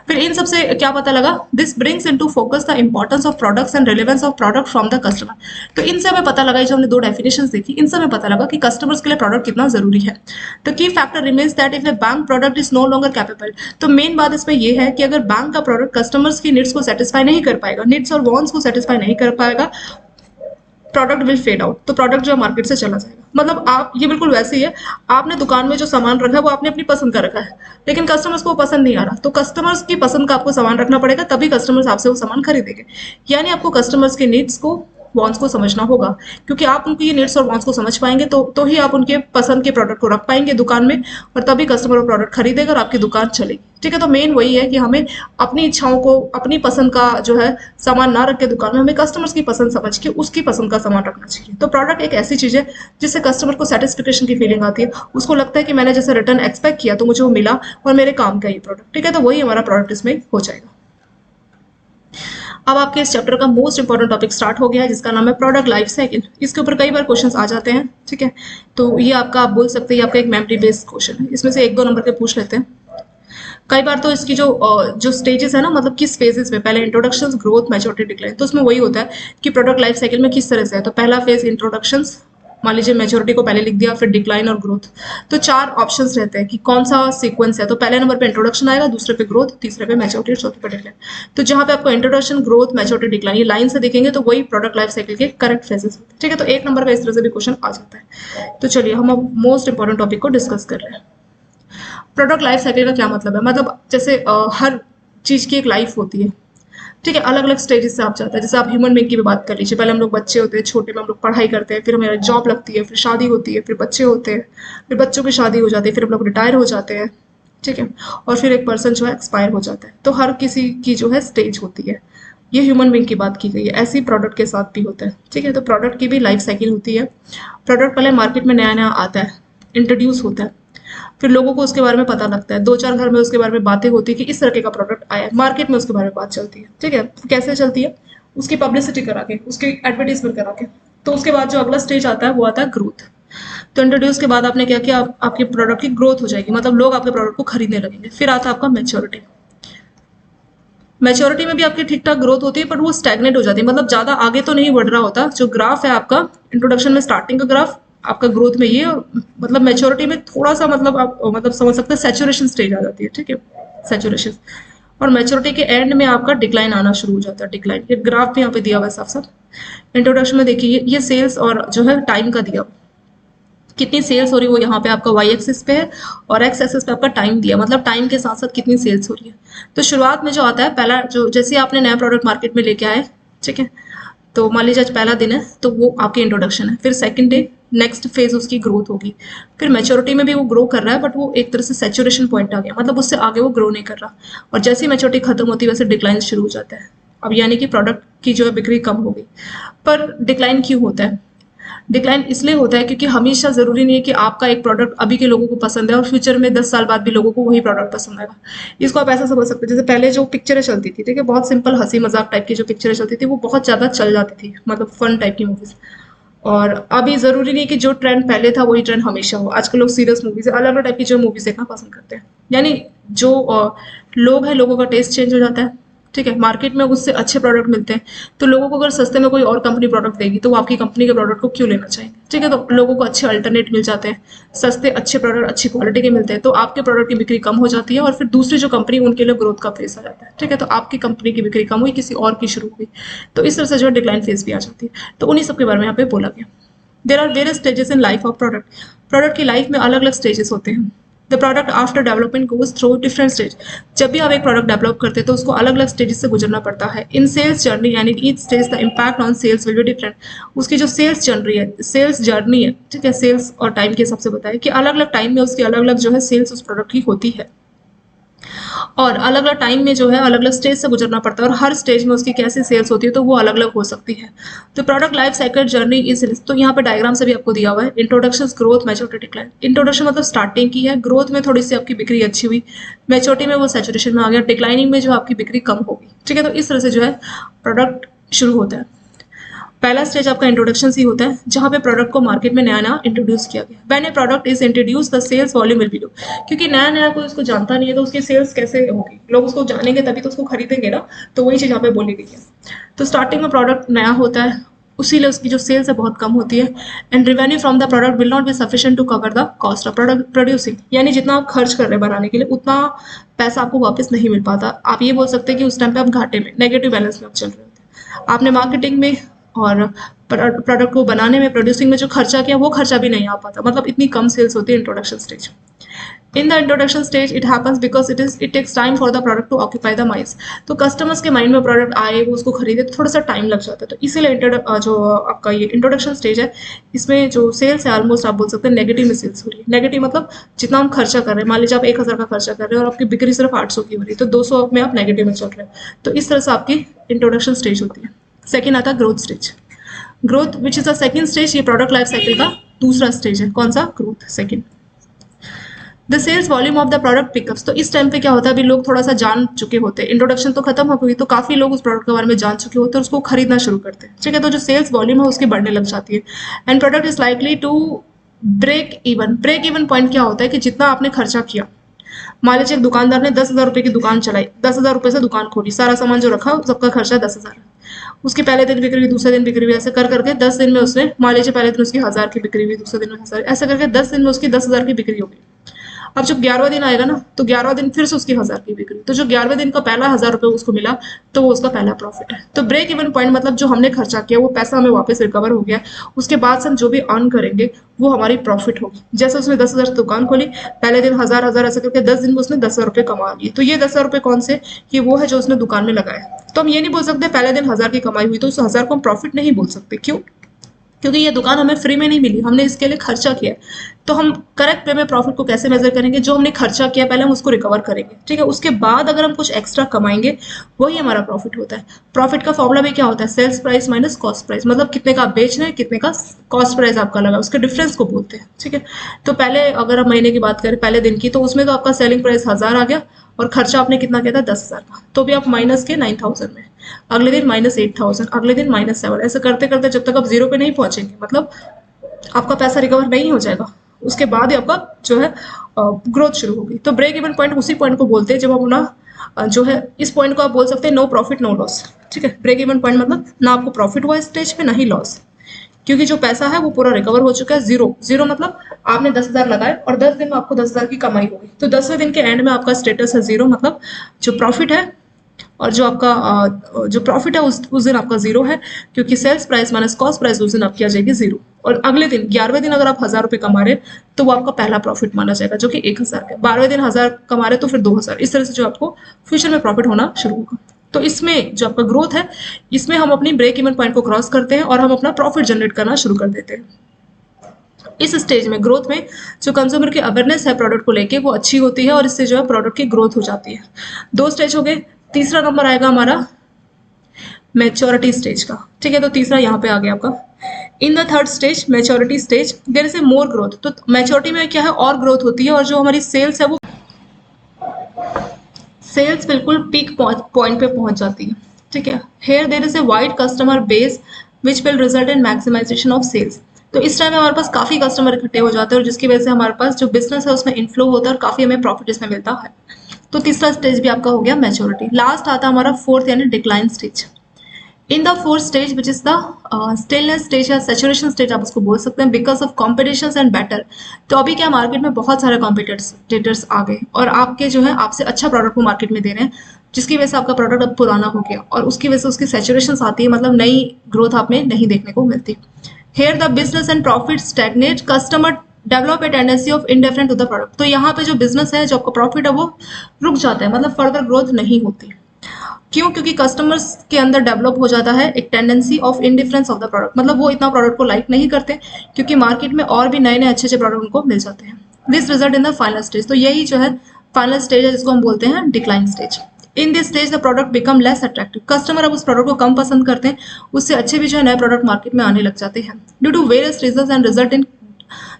फिर इन सबसे क्या पता लगा, this brings into focus the importance of products and relevance of product from the customer. तो इनसे हमें पता लगा, जो हमने 2 डेफिनेशंस देखी, इनसे हमें पता लगा कि कस्टमर्स के लिए प्रोडक्ट कितना जरूरी है। तो key factor remains that if a bank product is no longer capable, तो मेन बात इसमें यह है कि अगर बैंक का प्रोडक्ट कस्टमर्स की नीड्स को सेटिस्फाई नहीं कर पाएगा, नीड्स और वांट्स को सेटिस्फाई नहीं कर पाएगा, प्रोडक्ट विल फेड आउट। तो प्रोडक्ट जो मार्केट से चला जाएगा। मतलब आप, ये बिल्कुल वैसे ही है, आपने दुकान में जो सामान रखा है वो आपने अपनी पसंद का रखा है, लेकिन कस्टमर्स को वो पसंद नहीं आ रहा, तो कस्टमर्स की पसंद का आपको सामान रखना पड़ेगा, तभी कस्टमर्स आपसे वो सामान खरीदेंगे। यानी आपको कस्टमर्स के नीड्स को, वांट्स को समझना होगा, क्योंकि आप उनकी ये नीड्स और वांट्स को समझ पाएंगे तो ही आप उनके पसंद के प्रोडक्ट को रख पाएंगे दुकान में, और तभी कस्टमर वो प्रोडक्ट खरीदेगा और आपकी दुकान चलेगी। ठीक है। तो मेन वही है कि हमें अपनी इच्छाओं को, अपनी पसंद का जो है सामान ना रख के दुकान में, हमें कस्टमर्स की पसंद समझ के उसकी पसंद का सामान रखना चाहिए। तो प्रोडक्ट एक ऐसी चीज है जिससे कस्टमर को सेटिस्फिकेशन की फीलिंग आती है, उसको लगता है कि मैंने जैसे रिटर्न एक्सपेक्ट किया तो मुझे वो मिला और मेरे काम का ये प्रोडक्ट। ठीक है, तो वही हमारा प्रोडक्ट इसमें हो जाएगा। अब आपके इस चैप्टर का मोस्ट इंपॉर्टेंट टॉपिक स्टार्ट हो गया है जिसका नाम है प्रोडक्ट लाइफ साइकिल। इसके ऊपर कई बार क्वेश्चंस आ जाते हैं। ठीक है, तो ये आपका, आप बोल सकते हैं ये आपका एक मेमोरी बेस्ड क्वेश्चन है। इसमें से एक दो नंबर के पूछ लेते हैं। कई बार तो इसकी जो स्टेजेस है ना, मतलब किस फेजेस में, पहले इंट्रोडक्शन, ग्रोथ, मैच्योरिटी, डिक्लाइन, तो उसमें वही होता है कि प्रोडक्ट लाइफ साइकिल में किस तरह से है। तो पहला फेज इंट्रोडक्शन, मान लीजिए मैच्योरिटी को पहले लिख दिया, फिर डिक्लाइन और ग्रोथ। तो 4 ऑप्शंस रहते हैं कि कौन सा सीक्वेंस है। तो पहले नंबर पे इंट्रोडक्शन आएगा, दूसरे पे ग्रोथ, तीसरे पे मैच्योरिटी और चौथे पे डिक्लाइन। तो जहां पे आपको इंट्रोडक्शन, ग्रोथ, मैच्योरिटी, डिक्लाइन ये लाइन से देखेंगे तो वही प्रोडक्ट लाइफ साइकिल के करेक्ट फेजेस होते हैं। ठीक है, तो 1 नंबर का इस तरह से भी क्वेश्चन आ जाता है। तो चलिए हम अब मोस्ट इंपॉर्टेंट टॉपिक को डिस्कस कर रहे हैं। प्रोडक्ट लाइफ साइकिल का क्या मतलब है? मतलब जैसे हर चीज की एक लाइफ होती है। ठीक है, अलग अलग स्टेजेस से आप जाते हैं। जैसे आप ह्यूमन बीइंग की भी बात कर लीजिए, पहले हम लोग बच्चे होते हैं, छोटे में हम लोग पढ़ाई करते हैं, फिर हमारी जॉब लगती है, फिर शादी होती है, फिर बच्चे होते हैं, फिर बच्चों की शादी हो जाती है, फिर हम लोग रिटायर हो जाते हैं। ठीक है, और फिर एक पर्सन जो है एक्सपायर हो जाता है। तो हर किसी की जो है स्टेज होती है। ये ह्यूमन बीइंग की बात की गई है, ऐसी प्रोडक्ट के साथ भी होता है। ठीक है, तो प्रोडक्ट की भी लाइफ साइकिल होती है। प्रोडक्ट पहले मार्केट में नया नया आता है, इंट्रोड्यूस होता है, फिर लोगों को उसके बारे में पता लगता है, 2-4 घर में उसके बारे में बातें होती है कि इस तरह का प्रोडक्ट आया है, मार्केट में उसके बारे में बात चलती है। ठीक है, कैसे चलती है? उसकी पब्लिसिटी करा के, उसकी एडवर्टीजमेंट करा के। तो उसके बाद जो अगला स्टेज आता है वो आता है ग्रोथ। तो इंट्रोड्यूस के बाद आपने क्या किया, आपके प्रोडक्ट की ग्रोथ हो जाएगी, मतलब लोग आपके प्रोडक्ट को खरीदने लगेंगे। फिर आता है आपका मैच्योरिटी। मैच्योरिटी में भी आपकी ठीक ठाक ग्रोथ होती है, पर वो स्टैग्नेट हो जाती है, मतलब ज्यादा आगे तो नहीं बढ़ रहा होता। जो ग्राफ है आपका इंट्रोडक्शन में, स्टार्टिंग का ग्राफ, आपका ग्रोथ में ये, और मतलब मैच्योरिटी में थोड़ा सा, मतलब आप मतलब समझ सकते हैं सैचुरेशन स्टेज आ जाती है। ठीक है, सैचुरेशन। और मैच्योरिटी के एंड में आपका डिक्लाइन आना शुरू हो जाता है। डिक्लाइन ये ग्राफ भी यहाँ पे दिया हुआ है साफ साफ। इंट्रोडक्शन में देखिए ये सेल्स और जो है टाइम का दिया हुआ, कितनी सेल्स हो रही है वो यहाँ पे आपका वाई एक्सिस पे है, और एक्स एक्सिस पे आपका टाइम दिया, मतलब टाइम के साथ साथ कितनी सेल्स हो रही है। तो शुरुआत में जो आता है, पहला जो, जैसे आपने नया प्रोडक्ट मार्केट में लेके आए, ठीक है, तो मान लीजिए आज पहला दिन है, तो वो आपकी इंट्रोडक्शन है। फिर सेकंड डे, नेक्स्ट फेज उसकी ग्रोथ होगी। फिर मैच्योरिटी में भी वो ग्रो कर रहा है, बट वो एक तरह से सैचुरेशन पॉइंट आ गया, मतलब उससे आगे वो ग्रो नहीं कर रहा। और जैसे ही मैच्योरिटी खत्म होती है वैसे डिक्लाइन शुरू हो जाता है। अब यानी कि प्रोडक्ट की जो है बिक्री कम हो गई। पर डिक्लाइन क्यों होता है? डिक्लाइन इसलिए होता है क्योंकि हमेशा जरूरी नहीं है कि आपका एक प्रोडक्ट अभी के लोगों को पसंद है और फ्यूचर में 10 साल बाद भी लोगों को वही प्रोडक्ट पसंद आएगा। इसको आप ऐसा समझ सकते हैं, जैसे पहले जो पिक्चरें चलती थी, ठीक है, बहुत सिंपल हंसी मजाक टाइप की जो पिक्चरें चलती थी वो बहुत ज्यादा चल जाती थी, मतलब फन टाइप की मूवीज। और अभी जरूरी नहीं कि जो ट्रेंड पहले था वही ट्रेंड हमेशा हो। आजकल लोग सीरियस मूवीज, अलग अलग टाइप की जो मूवीज देखना पसंद करते हैं। यानी जो लोग हैं, लोगों का टेस्ट चेंज हो जाता है। ठीक है, मार्केट में उससे अच्छे प्रोडक्ट मिलते हैं, तो लोगों को अगर सस्ते में कोई और कंपनी प्रोडक्ट देगी तो वो आपकी कंपनी के प्रोडक्ट को क्यों लेना चाहेंगे? ठीक है, तो लोगों को अच्छे अल्टरनेट मिल जाते हैं, सस्ते अच्छे प्रोडक्ट अच्छी क्वालिटी के मिलते हैं, तो आपके प्रोडक्ट की बिक्री कम हो जाती है और फिर दूसरी जो कंपनी, उनके लिए ग्रोथ का फेस आ जाता है। ठीक है, तो आपकी कंपनी की बिक्री कम हुई, किसी और की शुरू हुई, तो इस तरह से जो है डिक्लाइन फेज भी आ जाती है। तो उन्हीं सब के बारे में यहाँ पे बोला गया। There are various stages in life of product. Product की लाइफ में अलग अलग स्टेजेस होते हैं। The product after development goes through different stage. जब भी आप एक प्रोडक्ट डेवलप करते हैं तो उसको अलग अलग स्टेजेस से गुजरना पड़ता है। इन सेल्स जर्नी यानी each stage the impact on sales will be different. उसकी जो सेल्स जर्नी है, सेल्स जर्नी है, ठीक है, सेल्स और टाइम के हिसाब से बताया कि अलग अलग टाइम में उसकी अलग अलग जो है सेल्स उस प्रोडक्ट की होती है, और अलग अलग टाइम में जो है अलग अलग स्टेज से गुजरना पड़ता है, और हर स्टेज में उसकी कैसी सेल्स होती है तो वो अलग अलग हो सकती है। तो product life cycle journey is, तो यहाँ पे डायग्राम से भी आपको दिया हुआ है। Introduction, growth, maturity, decline. Introduction मतलब स्टार्टिंग की है, ग्रोथ में थोड़ी सी आपकी बिक्री अच्छी हुई, मैच्योरिटी में वो सैचुरेशन में आ गया, डिक्लाइनिंग में जो आपकी बिक्री कम होगी। ठीक है, तो इस तरह से जो है प्रोडक्ट शुरू होता है। पहला स्टेज आपका इंट्रोडक्शन ही होता है, जहां पे प्रोडक्ट को मार्केट में नया नया इंट्रोड्यूस किया गया। When a product is introduce the sales volume will be low, क्योंकि नया नया कोई उसको जानता नहीं है तो उसकी सेल्स कैसे होगी? लोग उसको जानेंगे तभी तो उसको खरीदेंगे ना, तो वही चीज यहाँ पे बोली गई है। तो स्टार्टिंग में प्रोडक्ट नया होता है, उसीलिए उसकी जो सेल्स है बहुत कम होती है। And revenue from the product will not be sufficient to cover the cost of product producing, यानी जितना आप खर्च कर रहे हैं बनाने के लिए उतना पैसा आपको वापस नहीं मिल पाता। आप ये बोल सकते हैं कि उस टाइम पे आप घाटे में, नेगेटिव बैलेंस में आप चल रहे होते हैं। आपने मार्केटिंग में और प्रोडक्ट को बनाने में, प्रोड्यूसिंग में जो खर्चा किया वो खर्चा भी नहीं आ पाता, मतलब इतनी कम सेल्स होती है introduction stage. In the introduction stage it happens because it takes time for the product to occupy the minds. तो कस्टमर्स के माइंड में प्रोडक्ट आए, वो उसको खरीदे, तो थोड़ा सा टाइम लग जाता है। तो इसीलिए जो आपका ये इंट्रोडक्शन स्टेज है, इसमें जो सेल्स है ऑलमोस्ट आप बोल सकते हैं नेगेटिव में सेल्स हो रही है। नेगेटिव मतलब जितना हम खर्चा कर रहे हैं, मान लीजिए आप 1000 का खर्चा कर रहे हैं और आपकी बिक्री सिर्फ 800 की हो रही है, तो 200 में आप नेगेटिव में चल रहे हैं। तो इस तरह से आपकी इंट्रोडक्शन स्टेज होती है। सेकेंड आता है growth stage. Growth which is the second stage, ये प्रोडक्ट लाइफ साइकिल का दूसरा स्टेज है। कौन सा? Growth, second. The sales volume of the product pickups. तो इस टाइम पे क्या होता है, अभी लोग थोड़ा सा जान चुके होते हैं, इंट्रोडक्शन तो खत्म हो गई, तो काफी लोग उस प्रोडक्ट के बारे में जान चुके होते हैं और उसको खरीदना शुरू करते हैं। ठीक है, तो जो सेल्स वॉल्यूम है उसकी बढ़ने लग जाती है। And product is likely to break even. Break even point क्या होता है कि जितना आपने खर्चा किया, मान लीजिए एक दुकानदार ने 10,000 रुपए की दुकान चलाई, 10,000 रुपए से दुकान खोली, सारा सामान जो रखा सबका खर्चा 10,000। उसकी पहले दिन बिक्री हुई, दूसरे दिन बिक्री हुई, ऐसे कर करके 10 दिन में उसने, मान लीजिए पहले दिन उसकी 1000 की बिक्री हुई, दूसरे दिन में 1000, ऐसे करके 10 दिन में उसकी 10,000 की बिक्री हो गई। अब जब 11वां दिन आएगा ना, तो 11वां दिन फिर से उसकी 1000 की बिक्री, तो जो 11वें दिन का पहला 1000 रुपये उसको मिला, तो वो उसका पहला प्रॉफिट है। तो ब्रेक इवन पॉइंट मतलब जो हमने खर्चा किया वो पैसा हमें वापस रिकवर हो गया, उसके बाद से हम जो भी अर्न करेंगे वो हमारी प्रॉफिट होगी। जैसे उसने 10,000 से दुकान खोली, पहले दिन 1000 ऐसे करके 10 दिन में उसने 10,000 रुपये कमा लिए। तो ये 10,000 रुपये कौन से? ये वो है जो उसने दुकान में लगाया। तो हम ये नहीं बोल सकते पहले दिन 1000 की कमाई हुई तो उस 1000 को हम प्रॉफिट नहीं बोल सकते। क्यों? क्योंकि ये दुकान हमें फ्री में नहीं मिली, हमने इसके लिए खर्चा किया है। तो हम करेक्ट वे में प्रॉफिट को कैसे मेजर करेंगे? जो हमने खर्चा किया पहले हम उसको रिकवर करेंगे, ठीक है। उसके बाद अगर हम कुछ एक्स्ट्रा कमाएंगे वही हमारा प्रॉफिट होता है। प्रॉफिट का फॉर्मूला भी क्या होता है? Sales price minus cost price, मतलब कितने का आप बेच रहे हैं, कितने का कॉस्ट प्राइस आपका लगा, उसके डिफरेंस को बोलते हैं, ठीक है। तो पहले अगर हम महीने की बात करें, पहले दिन की, तो उसमें तो आपका सेलिंग प्राइस 1000 आ गया और खर्चा आपने कितना किया था? 10,000 का, तो भी आप माइनस के 9000 में, अगले दिन माइनस 8000, अगले दिन माइनस 7, ऐसे करते करते जब तक आप जीरो पे नहीं पहुंचेंगे, मतलब आपका पैसा रिकवर नहीं हो जाएगा, उसके बाद ही आपका जो है ग्रोथ शुरू होगी। तो ब्रेक इवन पॉइंट उसी पॉइंट को बोलते हैं जब हम ना जो है इस पॉइंट को आप बोल सकते हैं नो प्रॉफिट नो लॉस, ठीक है। ब्रेक इवन पॉइंट मतलब ना आपको प्रॉफिट हुआ स्टेज पे, ना ही लॉस, क्योंकि जो पैसा है वो पूरा रिकवर हो चुका है। जीरो जीरो मतलब आपने 10,000 लगाए और 10 दिन में आपको 10,000 की कमाई होगी, तो 10वें दिन के एंड में आपका स्टेटस है जीरो, मतलब जो प्रॉफिट है और जो आपका जो प्रॉफिट है उस दिन आपका जीरो है, क्योंकि sales price minus cost price उस दिन आपकी आ जाएगी जीरो। और अगले दिन 11वें दिन अगर आप 1000 रुपये कमा रहे तो वो आपका पहला प्रॉफिट माना जाएगा, जो कि 1000 है। 12वें दिन 1000 कमा रहे तो फिर 2000, इस तरह से जो आपको फ्यूचर में प्रॉफिट होना शुरू होगा। तो इसमें जो आपका ग्रोथ है, इसमें हम अपनी ब्रेक इवन पॉइंट को क्रॉस करते हैं और हम अपना प्रॉफिट जनरेट करना शुरू कर देते हैं। इस स्टेज में, ग्रोथ में, जो कंज्यूमर की अवेयरनेस है प्रोडक्ट को लेके वो अच्छी होती है और इससे जो है प्रोडक्ट की ग्रोथ हो जाती है। 2 स्टेज हो गए। तीसरा नंबर आएगा हमारा मैच्योरिटी स्टेज का, ठीक है। तो तीसरा यहाँ पे आ गया आपका। In the third stage, maturity stage, there is a more growth. तो मैच्योरिटी में क्या है? और ग्रोथ होती है और जो हमारी सेल्स है वो सेल्स बिल्कुल पीक पॉइंट पे पहुंच जाती है, ठीक है। Here there is a wide customer base which will result in maximization of sales. तो इस टाइम में हमारे पास काफी कस्टमर इकट्ठे हो जाते हैं और जिसकी वजह से हमारे पास जो बिजनेस है उसमें इनफ्लो होता है और काफी हमें प्रॉफिट इसमें मिलता है। तो तीसरा स्टेज भी आपका हो गया मैच्योरिटी। लास्ट आता है हमारा फोर्थ यानी decline stage. In the fourth stage which is the staleness stage या सैचुरेशन स्टेज आप उसको बोल सकते हैं, because of competition and better. तो अभी क्या मार्केट में बहुत सारे कॉम्पिटिटर्स आ गए और आपके जो है आपसे अच्छा प्रोडक्ट को मार्केट में दे रहे हैं, जिसकी वजह से आपका प्रोडक्ट अब पुराना हो गया और उसकी वजह से उसकी सैचुरेशन आती है, मतलब नई ग्रोथ आप में नहीं देखने को मिलती। Here the business and profit stagnate, customer develop a tendency of indifferent to the product. तो यहाँ पे जो बिजनेस है, जो आपका प्रॉफिट है, वो रुक जाता है, मतलब फर्दर ग्रोथ नहीं होती। क्यों? क्योंकि कस्टमर्स के अंदर डेवलप हो जाता है एक tendency of indifference of the product, मतलब वो इतना प्रोडक्ट को लाइक नहीं करते क्योंकि मार्केट में और भी नए नए अच्छे अच्छे प्रोडक्ट उनको मिल जाते हैं। This result in the final stage. तो यही जो है फाइनल स्टेज है जिसको हम बोलते हैं decline stage. In this stage the product become less attractive. Customer अब उस प्रोडक्ट को कम पसंद करते हैं, उससे अच्छे भी जो है नए प्रोडक्ट मार्केट में आने लग जाते हैं। Due to various reasons and result in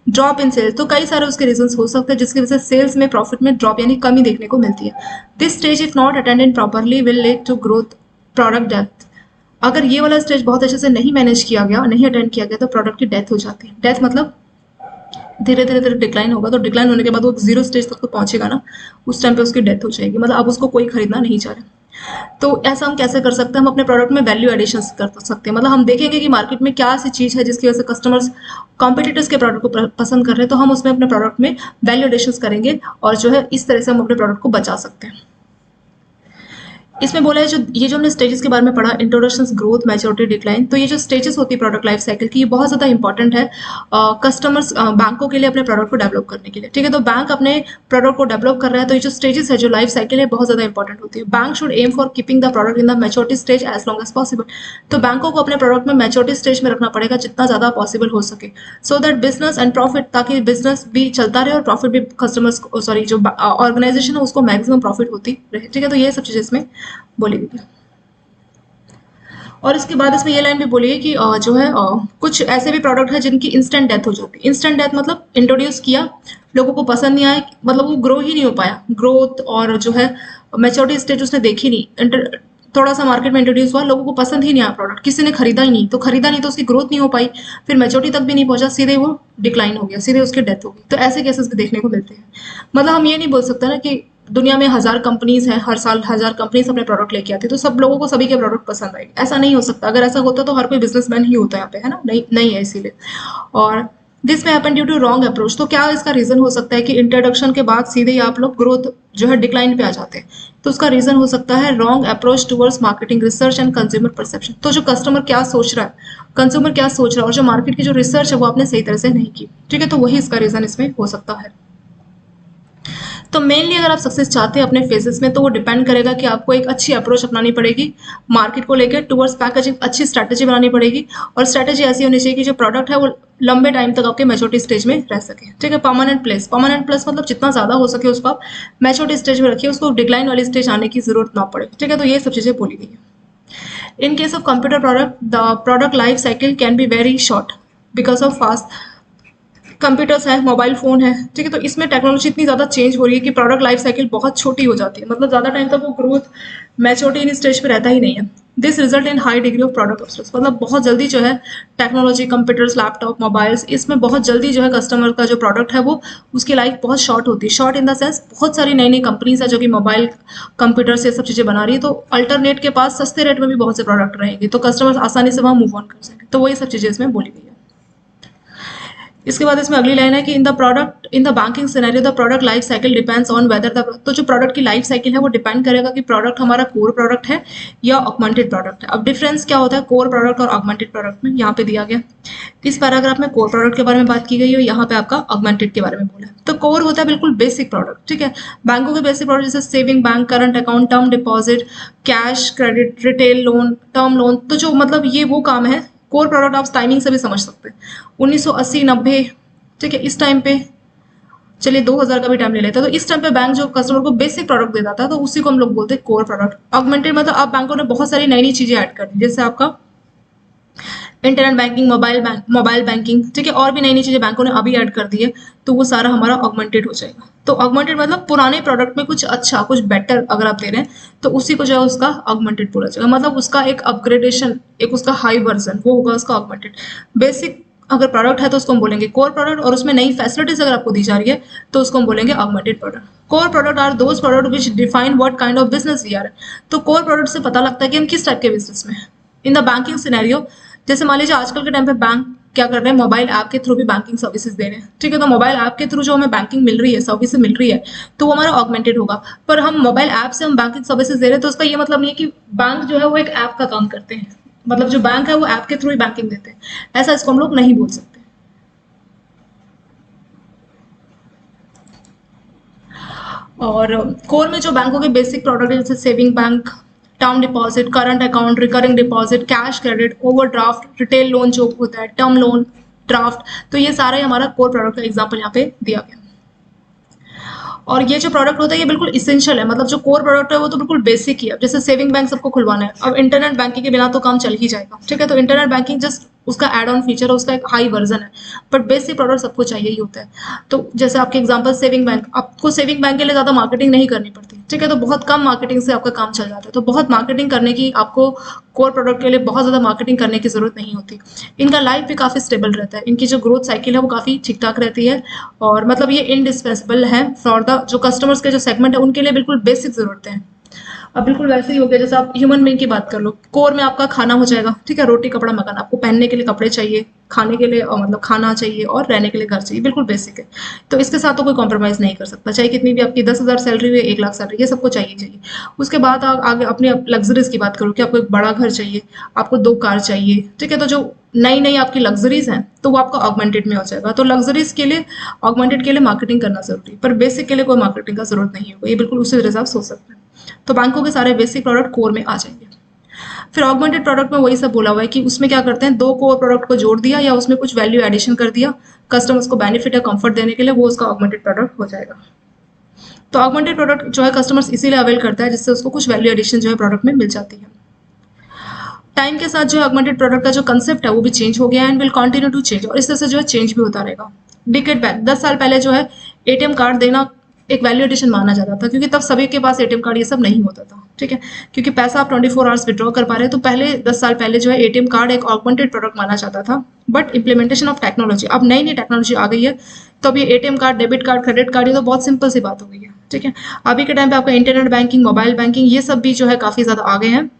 drop in sales. तो कई सारे उसके रीजंस हो सकते हैं जिसकी वजह से सेल्स में, प्रॉफिट में ड्रॉप यानी कमी देखने को मिलती है। This stage if not attended properly will lead to growth product death. अगर ये वाला स्टेज बहुत अच्छे से नहीं मैनेज किया गया, नहीं अटेंड किया गया, तो प्रोडक्ट की डेथ हो जाती है। डेथ मतलब धीरे धीरे धीरे डिक्लाइन होगा, तो डिक्लाइन होने के बाद वो जीरो स्टेज तक तो पहुंचेगा ना, उस टाइम पे उसकी डेथ हो जाएगी, मतलब अब उसको कोई खरीदना नहीं चाह रहा। तो ऐसा हम कैसे कर सकते हैं? हम अपने प्रोडक्ट में वैल्यू एडिशन कर सकते हैं, मतलब हम देखेंगे कि मार्केट में क्या ऐसी चीज है जिसकी वजह से कस्टमर्स कॉम्पिटिटर्स के प्रोडक्ट को पसंद कर रहे हैं, तो हम उसमें अपने प्रोडक्ट में वैल्यू एडिशन करेंगे और जो है इस तरह से हम अपने प्रोडक्ट को बचा सकते हैं। इसमें बोला है जो ये जो हमने स्टेजेस के बारे में पढ़ा, इंट्रोडक्शन, ग्रोथ, मैच्योरिटी, डिक्लाइन, तो ये जो स्टेजेस होती है प्रोडक्ट लाइफ साइकिल की, ये बहुत ज़्यादा इंपॉर्टेंट है कस्टमर्स बैंकों के लिए अपने प्रोडक्ट को डेवलप करने के लिए। ठीक है, तो बैंक अपने प्रोडक्ट को डेवलप कर रहा है, तो ये जो स्टेजेस है, जो लाइफ साइकिल है, बहुत ज़्यादा इंपॉर्टेंट होती है। Bank should aim for keeping the product in the maturity stage as long as possible. तो बैंकों को अपने प्रोडक्ट में मैच्योरिटी स्टेज में रखना पड़ेगा जितना ज़्यादा पॉसिबल हो सके, so that business and profit, ताकि बिजनेस भी चलता रहे और प्रॉफिट भी कस्टमर्स को, सॉरी, जो ऑर्गेनाइजेशन है उसको मैक्सिमम प्रॉफिट होती रहे। ठीक है, तो ये सब चीज़ें इसमें बोली गई है। और इसके बाद इसमें ये लाइन भी बोली है कि जो है कुछ ऐसे भी प्रोडक्ट है जिनकी इंस्टेंट डेथ हो जाती है। इंस्टेंट डेथ मतलब इंट्रोड्यूस किया, लोगों को पसंद नहीं आया, मतलब वो ग्रो ही नहीं हो पाया, ग्रोथ और जो है मैच्योरिटी स्टेज उसने देखी नहीं, थोड़ा सा मार्केट में इंट्रोड्यूस हुआ, लोगों को पसंद ही नहीं आया प्रोडक्ट, किसी ने खरीदा ही नहीं, तो खरीदा नहीं तो उसकी ग्रोथ नहीं हो पाई, फिर मैच्योरिटी तक भी नहीं पहुंचा, सीधे वो डिक्लाइन हो गया, सीधे उसकी डेथ हो गई। तो ऐसे केसेस भी देखने को मिलते हैं। मतलब हम ये नहीं बोल सकते ना कि दुनिया में 1000 कंपनीज हैं, हर साल 1000 कंपनीज अपने प्रोडक्ट लेके आती है, तो सब लोगों को सभी के प्रोडक्ट पसंद आएंगे, ऐसा नहीं हो सकता। अगर ऐसा होता तो हर कोई बिजनेसमैन ही होता यहाँ पे, है ना, नहीं नहीं है इसीलिए। और दिस में happen due to wrong approach, तो क्या इसका रीजन हो सकता है कि इंट्रोडक्शन के बाद सीधे ही आप लोग ग्रोथ जो है डिक्लाइन पे आ जाते हैं। तो उसका रीजन हो सकता है wrong approach towards marketing research and consumer perception. तो जो कस्टमर क्या सोच रहा है, कंज्यूमर क्या सोच रहा है, और जो मार्केट की जो रिसर्च है वो आपने सही तरह से नहीं की। ठीक है, तो वही इसका रीजन इसमें हो सकता है। तो मेनली अगर आप सक्सेस चाहते हैं अपने फेजेस में, तो वो डिपेंड करेगा कि आपको एक अच्छी अप्रोच अपनानी पड़ेगी मार्केट को लेकर टुवर्ड्स पैकेजिंग, अच्छी स्ट्रैटेजी बनानी पड़ेगी, और स्ट्रैटेजी ऐसी होनी चाहिए कि जो प्रोडक्ट है वो लंबे टाइम तक आपके मैच्योरिटी स्टेज में रह सके। ठीक है, परमानेंट प्लेस, परमानेंट प्लेस मतलब जितना ज़्यादा हो सके उसको आप मैच्योरिटी स्टेज में रखिए, उसको डिक्लाइन वाली स्टेज आने की जरूरत ना पड़े। ठीक है, तो ये सब चीज़ें बोली गई है। In case of computer product, the product life cycle can be very short because of fast computers है, मोबाइल फ़ोन है। ठीक है, तो इसमें टेक्नोलॉजी इतनी ज़्यादा चेंज हो रही है कि प्रोडक्ट लाइफ साइकिल बहुत छोटी हो जाती है, मतलब ज़्यादा टाइम तक वो ग्रोथ मैच्योरिटी इन स्टेज पे रहता ही नहीं है। This result in high degree of product obsolescence, मतलब बहुत जल्दी जो है टेक्नोलॉजी, कंप्यूटर्स, लैपटॉप, मोबाइल्स, इसमें बहुत जल्दी जो है कस्टमर का जो प्रोडक्ट है वो उसकी लाइफ बहुत शॉर्ट होती है। शॉर्ट इन द सेंस बहुत सारी नई नई कंपनीज है जो कि मोबाइल, कंप्यूटर से सब चीज़ें बना रही है, तो अल्टरनेट के पास सस्ते रेट में भी बहुत से प्रोडक्ट रहेंगे, तो कस्टमर्स आसानी से वहाँ मूव ऑन कर सकें। तो वही सब चीज़ें इसमें बोली गई है। इसके बाद इसमें अगली लाइन है कि in the banking scenario the product life cycle depends on whether the, तो जो प्रोडक्ट की लाइफ साइकिल है वो डिपेंड करेगा कि प्रोडक्ट हमारा कोर प्रोडक्ट है या ऑगमेंटेड प्रोडक्ट है। अब डिफरेंस क्या होता है कोर प्रोडक्ट और ऑगमेंटेड प्रोडक्ट में, यहाँ पे दिया गया। इस पैराग्राफ में कोर प्रोडक्ट के बारे में बात की गई है, यहाँ पे आपका ऑगमेंटेड के बारे में बोला है। तो कोर होता है बिल्कुल बेसिक प्रोडक्ट। ठीक है, बैंकों के बेसिक प्रोडक्ट जैसे saving bank, current account, term deposit, cash, credit, retail loan, term loan, तो जो मतलब ये वो काम है कोर प्रोडक्ट। आप टाइमिंग से भी समझ सकते हैं 1980-90, ठीक है, इस टाइम पे, चलिए 2000 का भी टाइम ले लेते हैं, तो इस टाइम पे बैंक जो कस्टमर को बेसिक प्रोडक्ट देता था तो उसी को हम लोग बोलते हैं कोर प्रोडक्ट। ऑगमेंटेड मतलब आप बैंकों ने बहुत सारी नई नई चीजें ऐड कर दी, जैसे आपका इंटरनेट बैंकिंग, मोबाइल बैंकिंग, ठीक है, और भी नई नई चीजें बैंकों ने अभी ऐड कर दी है, तो वो सारा हमारा ऑगमेंटेड हो जाएगा। तो ऑगमेंटेड मतलब पुराने प्रोडक्ट में कुछ अच्छा, कुछ बेटर अगर आप दे रहे हैं तो उसी को जो है उसका ऑगमेंटेड बोला जाएगा, मतलब उसका एक अपग्रेडेशन, एक उसका हाई वर्जन, वो होगा उसका ऑगमेंटेड। बेसिक अगर प्रोडक्ट है तो उसको हम बोलेंगे कोर प्रोडक्ट, और उसमें नई फैसिलिटीज अगर आपको दी जा रही है तो उसको हम बोलेंगे augmented product. Core product are those product which define what kind of business we are. तो कोर प्रोडक्ट से पता लगता है कि हम किस टाइप के बिजनेस में हैं। इन द बैंकिंग सिनेरियो, जैसे मान लीजिए आजकल के टाइम पे बैंक क्या कर रहे हैं, मोबाइल ऐप के थ्रू भी बैंकिंग सर्विसेज दे रहे हैं। ठीक है, तो मोबाइल ऐप के थ्रू जो हमें बैंकिंग मिल रही है, सर्विसेज मिल रही है, तो वो हमारा ऑगमेंटेड होगा। पर हम मोबाइल ऐप से हम बैंकिंग सर्विसेज दे रहे हैं तो उसका ये मतलब नहीं है कि बैंक जो है वो एक ऐप का काम करते हैं, मतलब जो बैंक है वो ऐप के थ्रू ही बैंकिंग देते हैं, ऐसा इसको हम लोग नहीं बोल सकते। और कोर में जो बैंकों के बेसिक प्रोडक्ट है जैसे saving bank, term deposit, current account, recurring deposit, cash credit, overdraft, retail loan जो होता है, टर्म लोन, ड्राफ्ट, तो ये सारा ही हमारा कोर प्रोडक्ट का एग्जांपल यहाँ पे दिया गया। और ये जो प्रोडक्ट होता है ये बिल्कुल इसेंशियल है, मतलब जो कोर प्रोडक्ट है वो तो बिल्कुल बेसिक ही है। जैसे सेविंग बैंक सबको खुलवाना है, अब इंटरनेट बैंकिंग के बिना तो काम चल ही जाएगा। ठीक है, तो इंटरनेट बैंकिंग जस्ट उसका एड ऑन फीचर है, उसका एक हाई वर्जन है, बट बेसिक प्रोडक्ट सबको चाहिए ही होता है। तो जैसे आपके एग्जांपल सेविंग बैंक, आपको सेविंग बैंक के लिए ज़्यादा मार्केटिंग नहीं करनी पड़ती। ठीक है, तो बहुत कम मार्केटिंग से आपका काम चल जाता है, तो बहुत मार्केटिंग करने की आपको कोर प्रोडक्ट के लिए बहुत ज़्यादा मार्केटिंग करने की ज़रूरत नहीं होती। इनका लाइफ भी काफ़ी स्टेबल रहता है, इनकी जो ग्रोथ साइकिल है वो काफ़ी ठीक ठाक रहती है, और मतलब ये इनडिस्पेंसेबल है फॉर द जो कस्टमर्स के जो सेगमेंट है उनके लिए बिल्कुल बेसिक ज़रूरतें हैं। अब बिल्कुल वैसे ही हो गया जैसे आप ह्यूमन बीइंग की बात कर लो, कोर में आपका खाना हो जाएगा, ठीक है, रोटी कपड़ा मकान, आपको पहनने के लिए कपड़े चाहिए, खाने के लिए मतलब खाना चाहिए, और रहने के लिए घर चाहिए, बिल्कुल बेसिक है। तो इसके साथ तो कोई कॉम्प्रोमाइज़ नहीं कर सकता, चाहे कितनी भी आपकी 10,000 सैलरी हो, 1 लाख सैलरी, ये सबको चाहिए चाहिए। उसके बाद आप आगे अपनी लग्जरीज की बात करो कि आपको एक बड़ा घर चाहिए, आपको 2 कार चाहिए, ठीक है, तो जो नई नई आपकी लग्जरीज हैं तो वो आपका ऑगमेंटेड में हो जाएगा। तो लग्जरीज के लिए, ऑगमेंटेड के लिए मार्केटिंग करना जरूरी है, पर बेसिक के लिए कोई मार्केटिंग का जरूरत नहीं होगा, ये बिल्कुल उसी रिजर्व हो सकता है। तो बैंकों के सारे बेसिक प्रोडक्ट कोर में आ जाएंगे। फिर ऑगमेंटेड प्रोडक्ट में वही सब बोला हुआ है कि उसमें क्या करते हैं, 2 कोर प्रोडक्ट को जोड़ दिया या उसमें कुछ वैल्यू एडिशन कर दिया कस्टमर्स को बेनिफिट या कंफर्ट देने के लिए, वो उसका ऑगमेंटेड प्रोडक्ट हो जाएगा। तो ऑगमेंटेड प्रोडक्ट जो है कस्टमर्स इसीलिए अवेल करता है जिससे उसको कुछ वैल्यू एडिशन जो है प्रोडक्ट में मिल जाती है। टाइम के साथ जो है ऑगमेंटेड प्रोडक्ट का जो कंसेप्ट है वो भी चेंज हो गया and will continue to change, और इस तरह से जो है चेंज भी होता रहेगा। डिकेड बैक 10 साल पहले जो है एटीएम कार्ड देना एक वैल्यू एडिशन माना जाता था, क्योंकि तब सभी के पास एटीएम कार्ड ये सब नहीं होता था, ठीक है, क्योंकि पैसा आप 24 आवर्स विड्रॉ कर पा रहे हैं। तो पहले 10 साल पहले जो है एटीएम कार्ड एक ऑगमेंटेड प्रोडक्ट माना जाता था। बट इम्प्लीमेंटेशन ऑफ टेक्नोलॉजी, अब नई नई टेक्नोलॉजी आ गई है, तो अब ये ATM card, debit card, credit card, ये तो बहुत सिंपल सी बात हो गई है, ठीक है। अभी के टाइम पे आपका इंटरनेट बैंकिंग, मोबाइल बैंकिंग, ये सब भी जो है काफी ज्यादा आ गए हैं।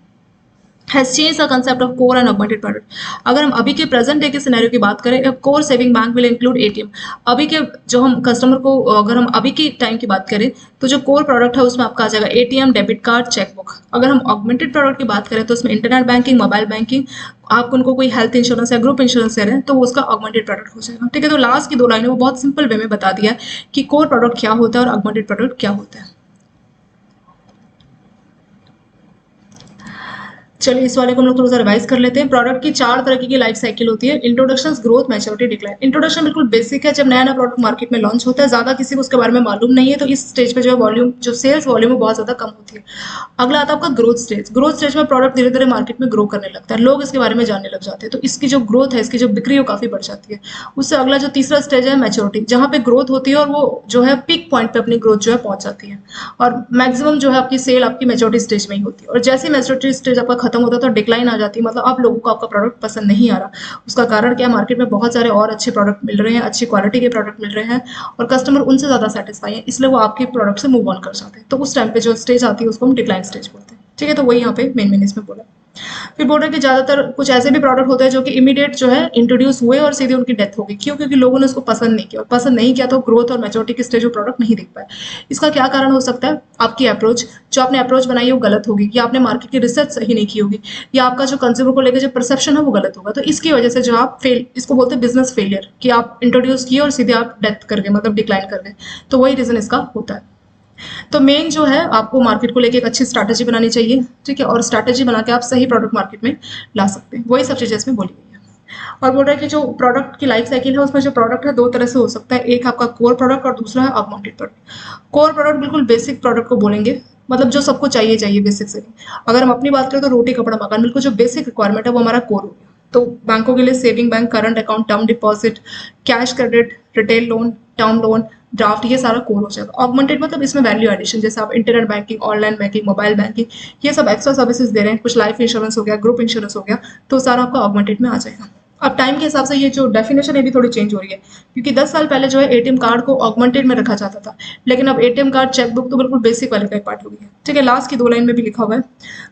Has change the concept of core and augmented product. अगर हम अभी के प्रेजेंट डे के सिनेरियो की बात करें, core saving bank will include ATM. अभी के जो हम कस्टमर को, अगर हम अभी की टाइम की बात करें तो जो कोर प्रोडक्ट है उसमें आपका आ जाएगा एटीएम, डेबिट कार्ड, चेकबुक। अगर हम ऑगमेंटेड प्रोडक्ट की बात करें तो उसमें इंटरनेट बैंकिंग, मोबाइल बैंकिंग, आप उनको कोई हेल्थ इंश्योरेंस या ग्रुप इंश्योरेंस दे रहे हैं तो वो उसका ऑगमेंटेड प्रोडक्ट हो जाएगा, ठीक है। तो लास्ट की 2 लाइनें वो बहुत सिंपल वे में बता दिया कि कोर प्रोडक्ट क्या होता है और ऑगमेंटेड प्रोडक्ट क्या होता है। चलिए इस वाले को हम लोग थोड़ा सा रिवाइज कर लेते हैं। प्रोडक्ट की 4 तरह की लाइफ साइकिल होती है, introduction, growth, maturity, decline. Introduction बिल्कुल बेसिक है, जब नया नया प्रोडक्ट मार्केट में लॉन्च होता है, ज्यादा किसी को उसके बारे में मालूम नहीं है, तो इस स्टेज पे जो है वॉल्यूम, जो सेल्स वॉल्यूम है बहुत ज्यादा कम होती है। अगला आता है आपका ग्रोथ स्टेज। ग्रोथ स्टेज में प्रोडक्ट धीरे धीरे मार्केट में ग्रो करने लगता है, लोग इसके बारे में जानने लग जाते हैं, तो इसकी जो ग्रोथ है, इसकी जो बिक्री है काफी बढ़ जाती है। उससे अगला जो तीसरा स्टेज है मैच्योरिटी, जहाँ पे ग्रोथ होती है और वो जो है पीक पॉइंट पे अपनी ग्रोथ जो है पहुंच जाती है, और मैक्सिमम जो है आपकी सेल आपकी मैच्योरिटी स्टेज में ही होती है। और जैसे मैच्योरिटी स्टेज आपका खत्म होता है तो डिक्लाइन आ जाती है, मतलब अब लोगों को आपका प्रोडक्ट पसंद नहीं आ रहा। उसका कारण क्या है, मार्केट में बहुत सारे और अच्छे प्रोडक्ट मिल रहे हैं, अच्छी क्वालिटी के प्रोडक्ट मिल रहे हैं, और कस्टमर उनसे ज्यादा सेटिस्फाई है, इसलिए वो आपके प्रोडक्ट से मूव ऑन कर जाते हैं। तो उस टाइम पे जो स्टेज आती है उसको हम डिक्लाइन स्टेज बोलते हैं, ठीक है। तो वही यहाँ पे मेन इसमें बोला। फिर बोल रहे हैं कि ज्यादातर कुछ ऐसे भी प्रोडक्ट होते हैं जो कि इमीडिएट जो है इंट्रोड्यूस हुए और सीधे उनकी डेथ हो गई, क्यों, क्योंकि लोगों ने उसको पसंद नहीं किया, और पसंद नहीं किया तो ग्रोथ और मैच्योरिटी की स्टेज वो प्रोडक्ट नहीं दिख पाए। इसका क्या कारण हो सकता है, आपकी अप्रोच, जो आपने अप्रोच बनाई है वो गलत होगी, या आपने मार्केट की रिसर्च सही नहीं की होगी, या आपका जो कंज्यूमर को लेकर जो परसेप्शन है वो गलत होगा। तो इसकी वजह से जो आप फेल, इसको बोलते हैं बिजनेस फेलियर, कि आप इंट्रोड्यूस किए और सीधे आप डेथ कर गए, मतलब डिक्लाइन कर गए। तो वही रीजन इसका होता है। तो मेन जो है आपको मार्केट को लेके एक अच्छी स्ट्रैटेजी बनानी चाहिए, ठीक है, और स्ट्रैटेजी बना के आप सही प्रोडक्ट मार्केट में ला सकते हैं। वही सब चीजें इसमें बोली गई है। और बोल रहा है कि जो प्रोडक्ट की लाइफ साइकिल है उसमें जो प्रोडक्ट है 2 तरह से हो सकता है, एक आपका कोर प्रोडक्ट और दूसरा है ऑगमेंटेड प्रोडक्ट। कोर प्रोडक्ट बिल्कुल बेसिक प्रोडक्ट को बोलेंगे, मतलब जो सबको चाहिए चाहिए बेसिक से। अगर हम अपनी बात करें तो रोटी कपड़ा मकान, बिल्कुल जो बेसिक रिक्वायरमेंट है वो हमारा कोर हो गया। तो बैंकों के लिए saving bank, current account, term deposit, cash credit, retail loan, term loan, draft, ये सारा कोर हो जाएगा। ऑगमेंटेड मतलब इसमें वैल्यू एडिशन, जैसे आप internet banking, online banking, mobile banking, ये सब एक्स्ट्रा सर्विसेज दे रहे हैं, कुछ लाइफ इंश्योरेंस हो गया, ग्रुप इंश्योरेंस हो गया, तो सारा आपका ऑगमेंटेड में आ जाएगा। अब टाइम के हिसाब से ये जो डेफिनेशन है भी थोड़ी चेंज हो रही है, क्योंकि 10 साल पहले जो है एटीएम कार्ड को ऑगमेंटेड में रखा जाता था, लेकिन अब एटीएम कार्ड, चेकबुक तो बिल्कुल बेसिक वाले का ही पार्ट हो गया है, ठीक है। लास्ट की 2 लाइन में भी लिखा हुआ है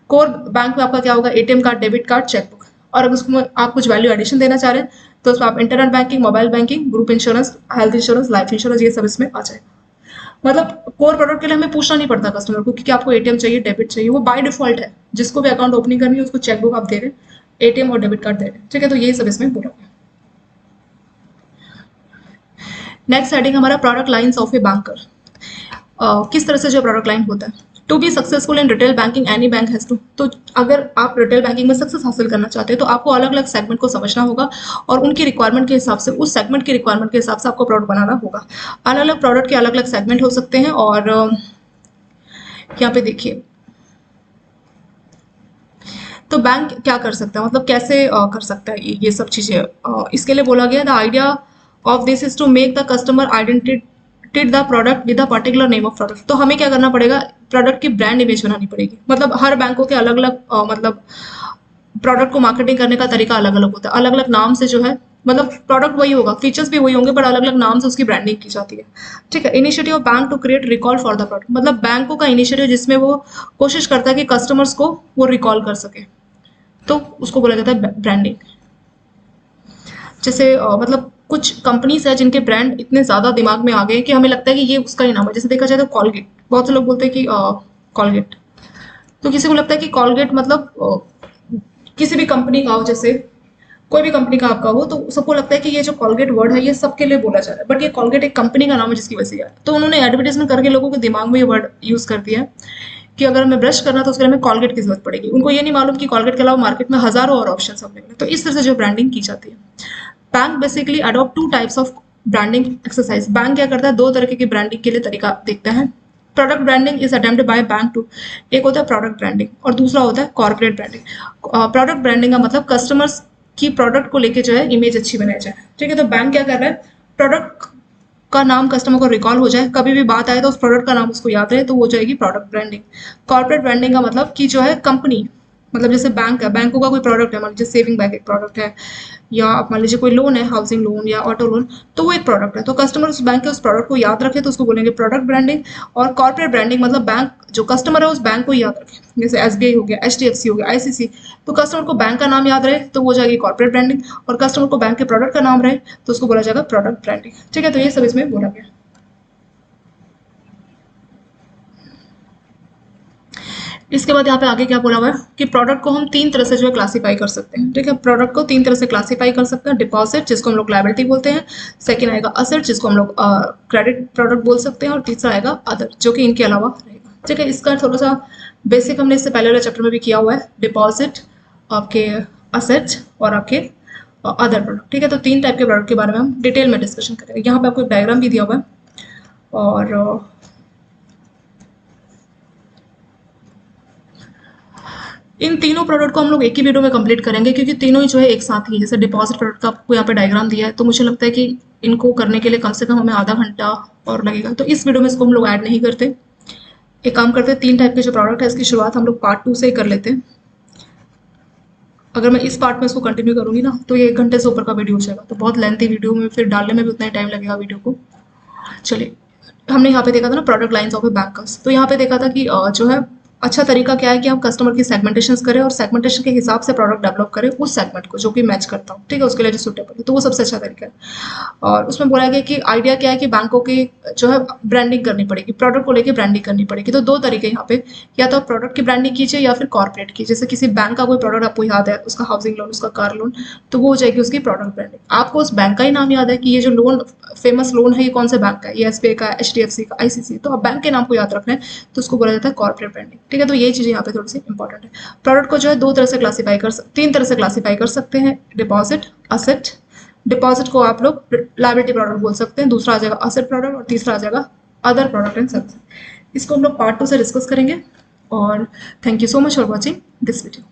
कोर बैंक में आपका क्या होगा, ATM card, debit card, chequebook, और अगर उसमें आप कुछ वैल्यू एडिशन देना चाह रहे हैं तो उसमें आप internet banking, mobile banking, group insurance, health insurance, life insurance, ये सब इसमें आ जाएगा। मतलब कोर प्रोडक्ट के लिए हमें पूछना नहीं पड़ता कस्टमर को कि आपको एटीएम चाहिए, डेबिट चाहिए, वो बाय डिफॉल्ट है, जिसको भी अकाउंट ओपनिंग करनी है उसको चेकबुक आप दे रहे हैं, एटीएम और डेबिट कार्ड दे रहे हैं, ठीक है। तो यही सब इसमें बोला गया। नेक्स्ट हेडिंग हमारा product lines of a banker. किस तरह से जो प्रोडक्ट लाइन होता है, to be successful in retail banking any bank has to. तो अगर आप रिटेल बैंकिंग में सक्सेस हासिल करना चाहते हैं तो आपको अलग अलग सेगमेंट को समझना होगा, और उनकी रिक्वायरमेंट के हिसाब से, उस सेगमेंट की रिक्वायरमेंट के हिसाब से आपको प्रोडक्ट बनाना होगा। अलग अलग प्रोडक्ट के अलग अलग सेगमेंट हो सकते हैं, और यहाँ पे देखिए, तो बैंक क्या कर सकता है, मतलब कैसे कर सकता है ये सब चीजें। इसके लिए बोला गया the idea of this is to make the customer identity the product with a particular name of product. तो हमें क्या करना पड़ेगा, प्रोडक्ट की ब्रांड इमेज बनानी पड़ेगी। मतलब हर बैंकों के अलग अलग मतलब प्रोडक्ट को मार्केटिंग करने का तरीका अलग अलग होता है, अलग अलग नाम से जो है मतलब प्रोडक्ट वही होगा, फीचर्स भी वही होंगे, पर अलग अलग नाम से उसकी ब्रांडिंग की जाती है। ठीक है। Initiative of bank to create recall for the product, मतलब बैंकों का इनिशिएटिव जिसमें वो कोशिश करता है कि कस्टमर्स को वो रिकॉल कर सके, तो उसको बोला जाता है ब्रांडिंग। जैसे मतलब कुछ कंपनीज है जिनके ब्रांड इतने ज्यादा दिमाग में आ गए कि हमें लगता है कि ये उसका ही नाम है। जैसे देखा जाए तो कॉलगेट, बहुत से लोग बोलते हैं कि कॉलगेट, तो किसी को लगता है कि कॉलगेट मतलब किसी भी कंपनी का हो, जैसे कोई भी कंपनी का आपका हो, तो सबको लगता है कि ये जो कॉलगेट वर्ड है ये सबके लिए बोला जा रहा है, बट ये कॉलगेट एक कंपनी का नाम है जिसकी वजह से यार, तो उन्होंने एडवर्टाइजमेंट करके लोगों के दिमाग में ये वर्ड यूज कर दिया है कि अगर हमें ब्रश करना तो उसके लिए हमें कॉलगेट की जरूरत पड़ेगी। उनको ये नहीं मालूम कि कॉलगेट के अलावा मार्केट में हजारों और ऑप्शन अवेलेबल है। तो इस तरह से जो ब्रांडिंग की जाती है, bank basically adopt two types of branding exercise. Bank क्या करता है, दो तरीके की ब्रांडिंग के लिए तरीका देखता है। Product branding is attempted by bank to, एक होता है प्रोडक्ट ब्रांडिंग और दूसरा होता है कॉर्पोरेट ब्रांडिंग। प्रोडक्ट ब्रांडिंग का मतलब कस्टमर्स की प्रोडक्ट को लेके जो है इमेज अच्छी बनाई जाए। ठीक है। तो बैंक क्या कर रहा है, प्रोडक्ट का नाम कस्टमर को रिकॉल हो जाए, कभी भी बात आए तो उस प्रोडक्ट का नाम उसको याद रहे, तो वो जाएगी प्रोडक्ट ब्रांडिंग। कॉर्पोरेट ब्रांडिंग का मतलब कि जो है कंपनी, मतलब जैसे बैंक है, बैंकों का कोई प्रोडक्ट है, मान लीजिए सेविंग बैंक एक प्रोडक्ट है, या आप मान लीजिए कोई लोन है, हाउसिंग लोन या ऑटो लोन, तो वो एक प्रोडक्ट है। तो कस्टमर उस बैंक के उस प्रोडक्ट को याद रखे तो उसको बोलेंगे प्रोडक्ट ब्रांडिंग। और कॉर्पोरेट ब्रांडिंग मतलब बैंक, जो कस्टमर है उस बैंक को याद रखे, जैसे एसबीआई हो गया, एचडीएफसी हो गया, आईसीसी, तो कस्टमर को बैंक का नाम याद रहे तो वो जाएगी कॉर्पोरेट ब्रांडिंग, और कस्टमर को बैंक के प्रोडक्ट का नाम रहे तो उसको बोला जाएगा प्रोडक्ट ब्रांडिंग। ठीक है। तो ये सब इसमें बोला गया। इसके बाद यहाँ पे आगे क्या बोला हुआ है कि प्रोडक्ट को हम तीन तरह से जो है क्लासीफाई कर सकते हैं। ठीक है। प्रोडक्ट को तीन तरह से क्लासीफाई कर सकते हैं। डिपॉजिट, जिसको हम लोग लायबिलिटी बोलते हैं। सेकंड आएगा असेट, जिसको हम लोग क्रेडिट प्रोडक्ट बोल सकते हैं। और तीसरा आएगा अदर, जो कि इनके अलावा रहेगा। ठीक है। इसका थोड़ा सा बेसिक हमने इससे पहले वाले चैप्टर में भी किया हुआ है। डिपॉजिट, आपके असेट और आपके अदर प्रोडक्ट। ठीक है। तो तीन टाइप के प्रोडक्ट के बारे में हम डिटेल में डिस्कशन करेंगे। यहाँ पे आपको एक डायग्राम भी दिया हुआ है, और इन तीनों प्रोडक्ट को हम लोग एक ही वीडियो में कंप्लीट करेंगे, क्योंकि तीनों ही जो है एक साथ ही, जैसे डिपॉजिट प्रोडक्ट का आपको यहाँ पे डायग्राम दिया है, तो मुझे लगता है कि इनको करने के लिए कम से कम हमें आधा घंटा और लगेगा, तो इस वीडियो में इसको हम लोग ऐड नहीं करते। एक काम करते हैं, तीन टाइप के जो प्रोडक्ट है इसकी शुरुआत हम लोग पार्ट 2 से ही कर लेते हैं। अगर मैं इस पार्ट में इसको कंटिन्यू करूंगी ना तो ये 1 घंटे से ऊपर का वीडियो हो जाएगा, तो बहुत लेंथी वीडियो में फिर डालने में भी उतना ही टाइम लगेगा वीडियो को। चलिए, हमने यहाँ पे देखा था ना product lines of a banker's, तो यहाँ पे देखा था कि जो है अच्छा तरीका क्या है कि हम कस्टमर की सेगमेंटेशन करें और सेगमेंटेशन के हिसाब से प्रोडक्ट डेवलप करें उस सेगमेंट को जो कि मैच करता हो। ठीक है। उसके लिए जो सूटेबल है, तो वो सबसे अच्छा तरीका है। और उसमें बोला गया कि आइडिया क्या है कि बैंकों की जो है ब्रांडिंग करनी पड़ेगी, प्रोडक्ट को लेकर ब्रांडिंग करनी पड़ेगी। तो दो तरीके यहाँ पे, या तो प्रोडक्ट की ब्रांडिंग कीजिए या फिर कॉर्पोरेट की। जैसे किसी बैंक का कोई प्रोडक्ट आपको याद है, उसका हाउसिंग लोन, उसका कार लोन, तो वो हो जाएगी उसकी प्रोडक्ट ब्रांडिंग। आपको उस बैंक का ही नाम याद है कि ये जो लोन, फेमस लोन है, ये कौन से बैंक का है, ये एसबीआई का, एचडीएफसी का, आईसीसी, तो आप बैंक के नाम को याद रख रहे हैं तो उसको बोला जाता है कॉर्पोरेट ब्रांडिंग। ठीक है। तो ये चीजें यहाँ पे थोड़ी सी इंपॉर्टेंट है। प्रोडक्ट को जो है दो तरह से क्लासीफाई तीन तरह से क्लासीफाई कर सकते हैं। Deposit, asset. डिपॉजिट को आप लोग लायबिलिटी प्रोडक्ट बोल सकते हैं, दूसरा आ जाएगा असेट प्रोडक्ट, और तीसरा आ जाएगा अदर प्रोडक्ट एंड सर्विस। इसको हम लोग पार्ट 2 से डिस्कस करेंगे। और thank you so much for watching this video.